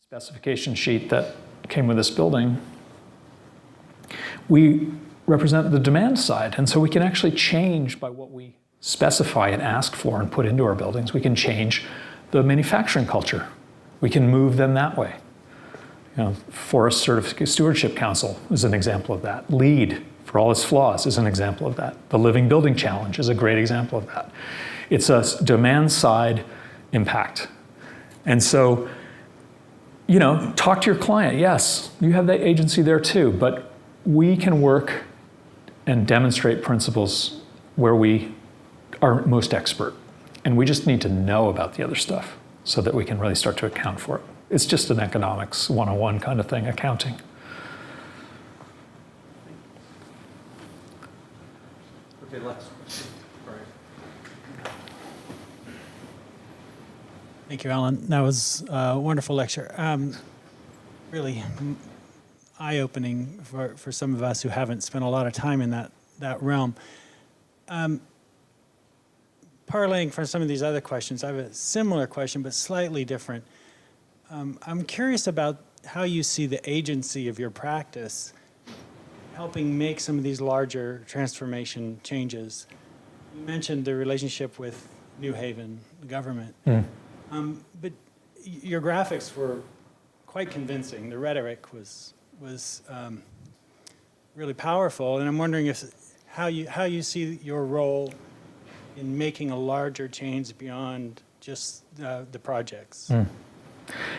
Specification sheet that came with this building, we represent the demand side, and so we can actually change by what we specify and ask for and put into our buildings. We can change the manufacturing culture. We can move them that way. You know, Forest Stewardship Council is an example of that. LEED, for all its flaws, is an example of that. The Living Building Challenge is a great example of that. It's a demand-side impact. And so, you know, talk to your client. Yes, you have that agency there too, but we can work and demonstrate principles where we are most expert. And we just need to know about the other stuff so that we can really start to account for it. It's just an economics 101 kind of thing, accounting. Okay, last question. All right. Thank you, Alan. That was a wonderful lecture. Really eye-opening for some of us who haven't spent a lot of time in that realm. Parlaying from some of these other questions, I have a similar question, but slightly different. I'm curious about how you see the agency of your practice helping make some of these larger transformation changes. You mentioned the relationship with New Haven, the government. But your graphics were quite convincing. The rhetoric was really powerful, and I'm wondering how you see your role in making a larger change beyond just the projects.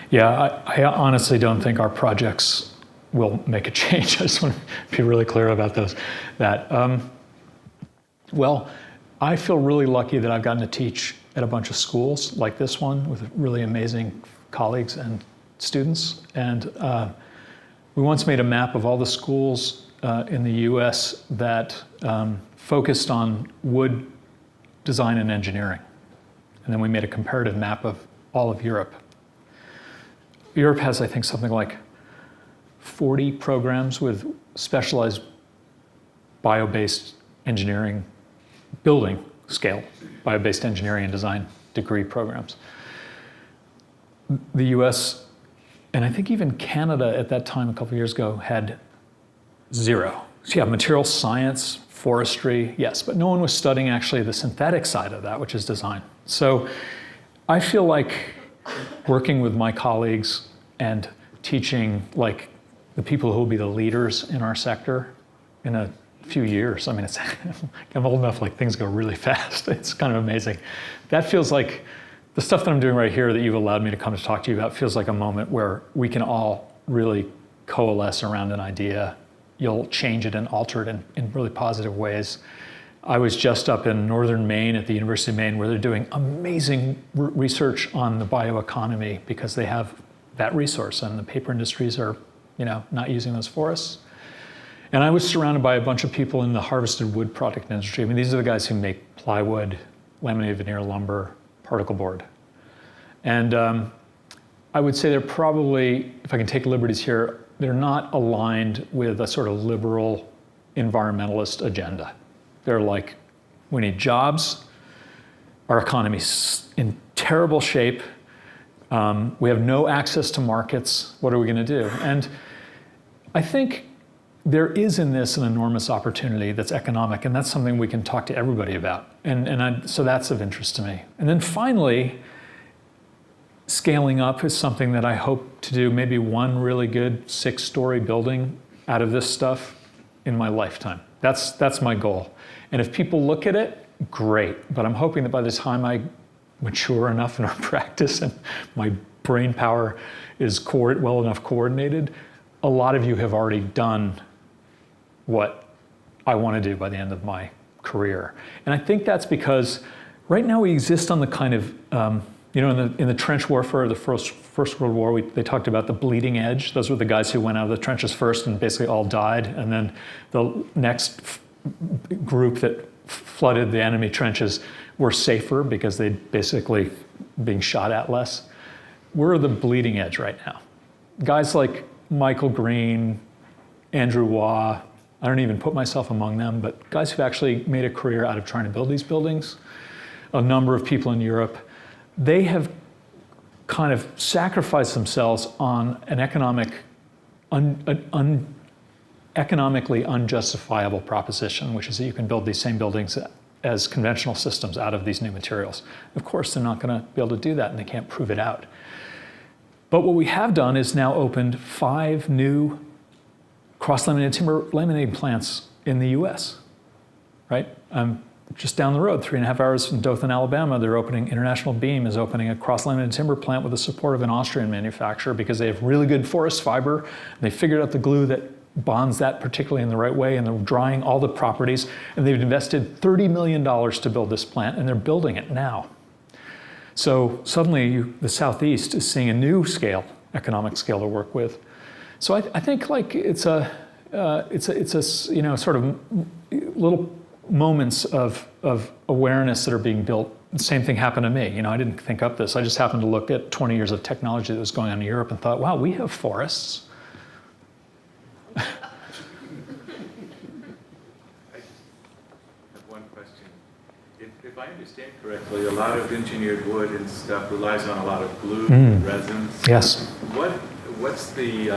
Yeah, I honestly don't think our projects will make a change. I just want to be really clear about those. Well, I feel really lucky that I've gotten to teach at a bunch of schools like this one with really amazing colleagues and students. And we once made a map of all the schools in the US that focused on wood design and engineering. And then we made a comparative map of all of Europe. Europe has, I think, something like 40 programs with specialized bio-based engineering, building scale, bio-based engineering and design degree programs. The US, and I think even Canada at that time, a couple of years ago, had 0. So yeah, material science, forestry, yes, but no one was studying actually the synthetic side of that, which is design. So I feel like working with my colleagues and teaching like the people who will be the leaders in our sector in a few years. I mean, I'm old enough, like things go really fast. It's kind of amazing. That feels like the stuff that I'm doing right here that you've allowed me to come to talk to you about feels like a moment where we can all really coalesce around an idea. You'll change it and alter it in really positive ways. I was just up in northern Maine at the University of Maine where they're doing amazing research on the bioeconomy because they have that resource and the paper industries are, not using those forests. And I was surrounded by a bunch of people in the harvested wood product industry. I mean, these are the guys who make plywood, laminated veneer lumber, particle board. And I would say they're probably, if I can take liberties here, they're not aligned with a sort of liberal environmentalist agenda. They're like, we need jobs, our economy's in terrible shape, we have no access to markets, what are we gonna do? And I think there is in this an enormous opportunity that's economic, and that's something we can talk to everybody about. So that's of interest to me. And then finally, scaling up is something that I hope to do maybe one really good 6-story building out of this stuff in my lifetime. That's my goal. And if people look at it, great. But I'm hoping that by the time I mature enough in our practice and my brain power is well enough coordinated, a lot of you have already done what I want to do by the end of my career. And I think that's because right now we exist on the kind of, in the trench warfare of the First World War, they talked about the bleeding edge. Those were the guys who went out of the trenches first and basically all died. And then the next group that flooded the enemy trenches were safer because they'd basically being shot at less. We're the bleeding edge right now. Guys like Michael Green, Andrew Waugh, I don't even put myself among them, but guys who've actually made a career out of trying to build these buildings, a number of people in Europe, they have kind of sacrificed themselves on an economically unjustifiable proposition, which is that you can build these same buildings as conventional systems out of these new materials. Of course, they're not going to be able to do that, and they can't prove it out. But what we have done is now opened 5 new cross-laminated timber laminating plants in the US, right? Just down the road, 3.5 hours from Dothan, Alabama, they're opening, International Beam is opening a cross-laminated timber plant with the support of an Austrian manufacturer because they have really good forest fiber. And they figured out the glue that bonds that particularly in the right way, and they're drying all the properties. And they've invested $30 million to build this plant, and they're building it now. So suddenly the Southeast is seeing a new scale, economic scale to work with. So I think like it's a sort of little moments of awareness that are being built. The same thing happened to me. I didn't think up this. I just happened to look at 20 years of technology that was going on in Europe and thought, wow, we have forests. I have one question. If I understand correctly, a lot of engineered wood and stuff relies on a lot of glue and resins. Yes. What's the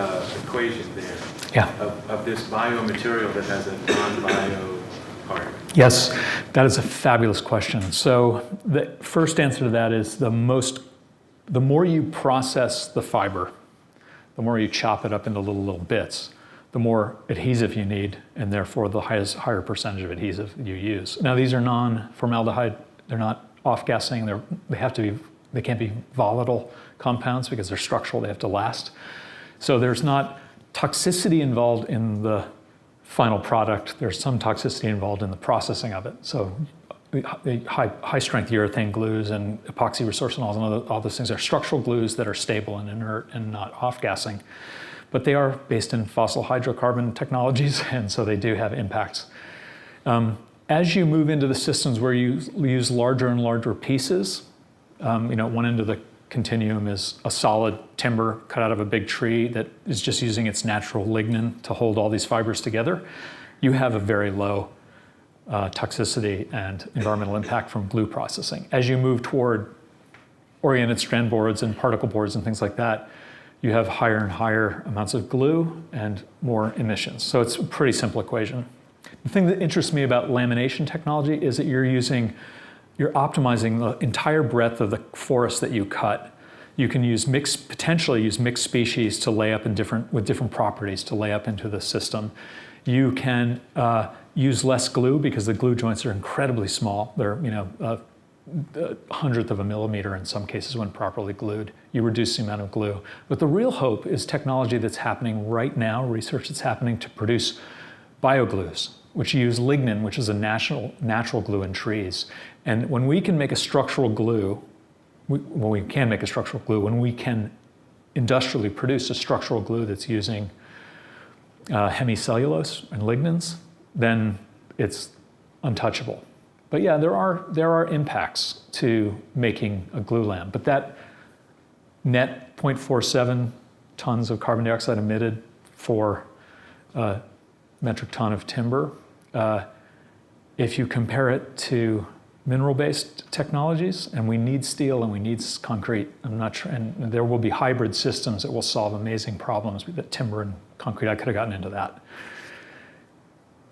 equation there Yeah. of this biomaterial that has a non-bio part? Yes, that is a fabulous question. So the first answer to that is the more you process the fiber, the more you chop it up into little bits, the more adhesive you need, and therefore the higher percentage of adhesive you use. Now these are non-formaldehyde, they're not off-gassing, they can't be volatile compounds because they're structural, they have to last. So there's not toxicity involved in the final product. There's some toxicity involved in the processing of it. So the high-strength urethane glues and epoxy resorcinols and all those things are structural glues that are stable and inert and not off-gassing. But they are based in fossil hydrocarbon technologies, and so they do have impacts. As you move into the systems where you use larger and larger pieces, one end of the continuum is a solid timber cut out of a big tree that is just using its natural lignin to hold all these fibers together. You have a very low toxicity and environmental impact from glue processing. As you move toward oriented strand boards and particle boards and things like that, you have higher and higher amounts of glue and more emissions. So it's a pretty simple equation. The thing that interests me about lamination technology is that you're optimizing the entire breadth of the forest that you cut. You can potentially use mixed species to lay up with different properties to lay up into the system. You can use less glue because the glue joints are incredibly small. They're 1/100th of a millimeter in some cases when properly glued. You reduce the amount of glue. But the real hope is technology that's happening right now, research that's happening to produce bioglues, which use lignin, which is a natural glue in trees. And when we can make a structural glue, when we can industrially produce a structural glue that's using hemicellulose and lignins, then it's untouchable. But yeah, there are impacts to making a glue lamp, but that net 0.47 tons of carbon dioxide emitted for a metric ton of timber, if you compare it to mineral-based technologies, and we need steel and we need concrete, I'm not sure, and there will be hybrid systems that will solve amazing problems with timber and concrete. I could have gotten into that.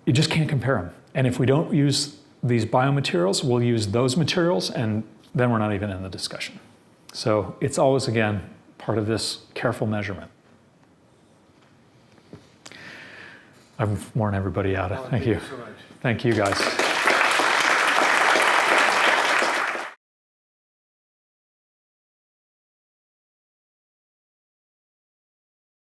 You just can't compare them. And if we don't use these biomaterials, we'll use those materials, and then we're not even in the discussion. So it's always, again, part of this careful measurement. I've worn everybody out. Thank you. so much. Thank you, guys.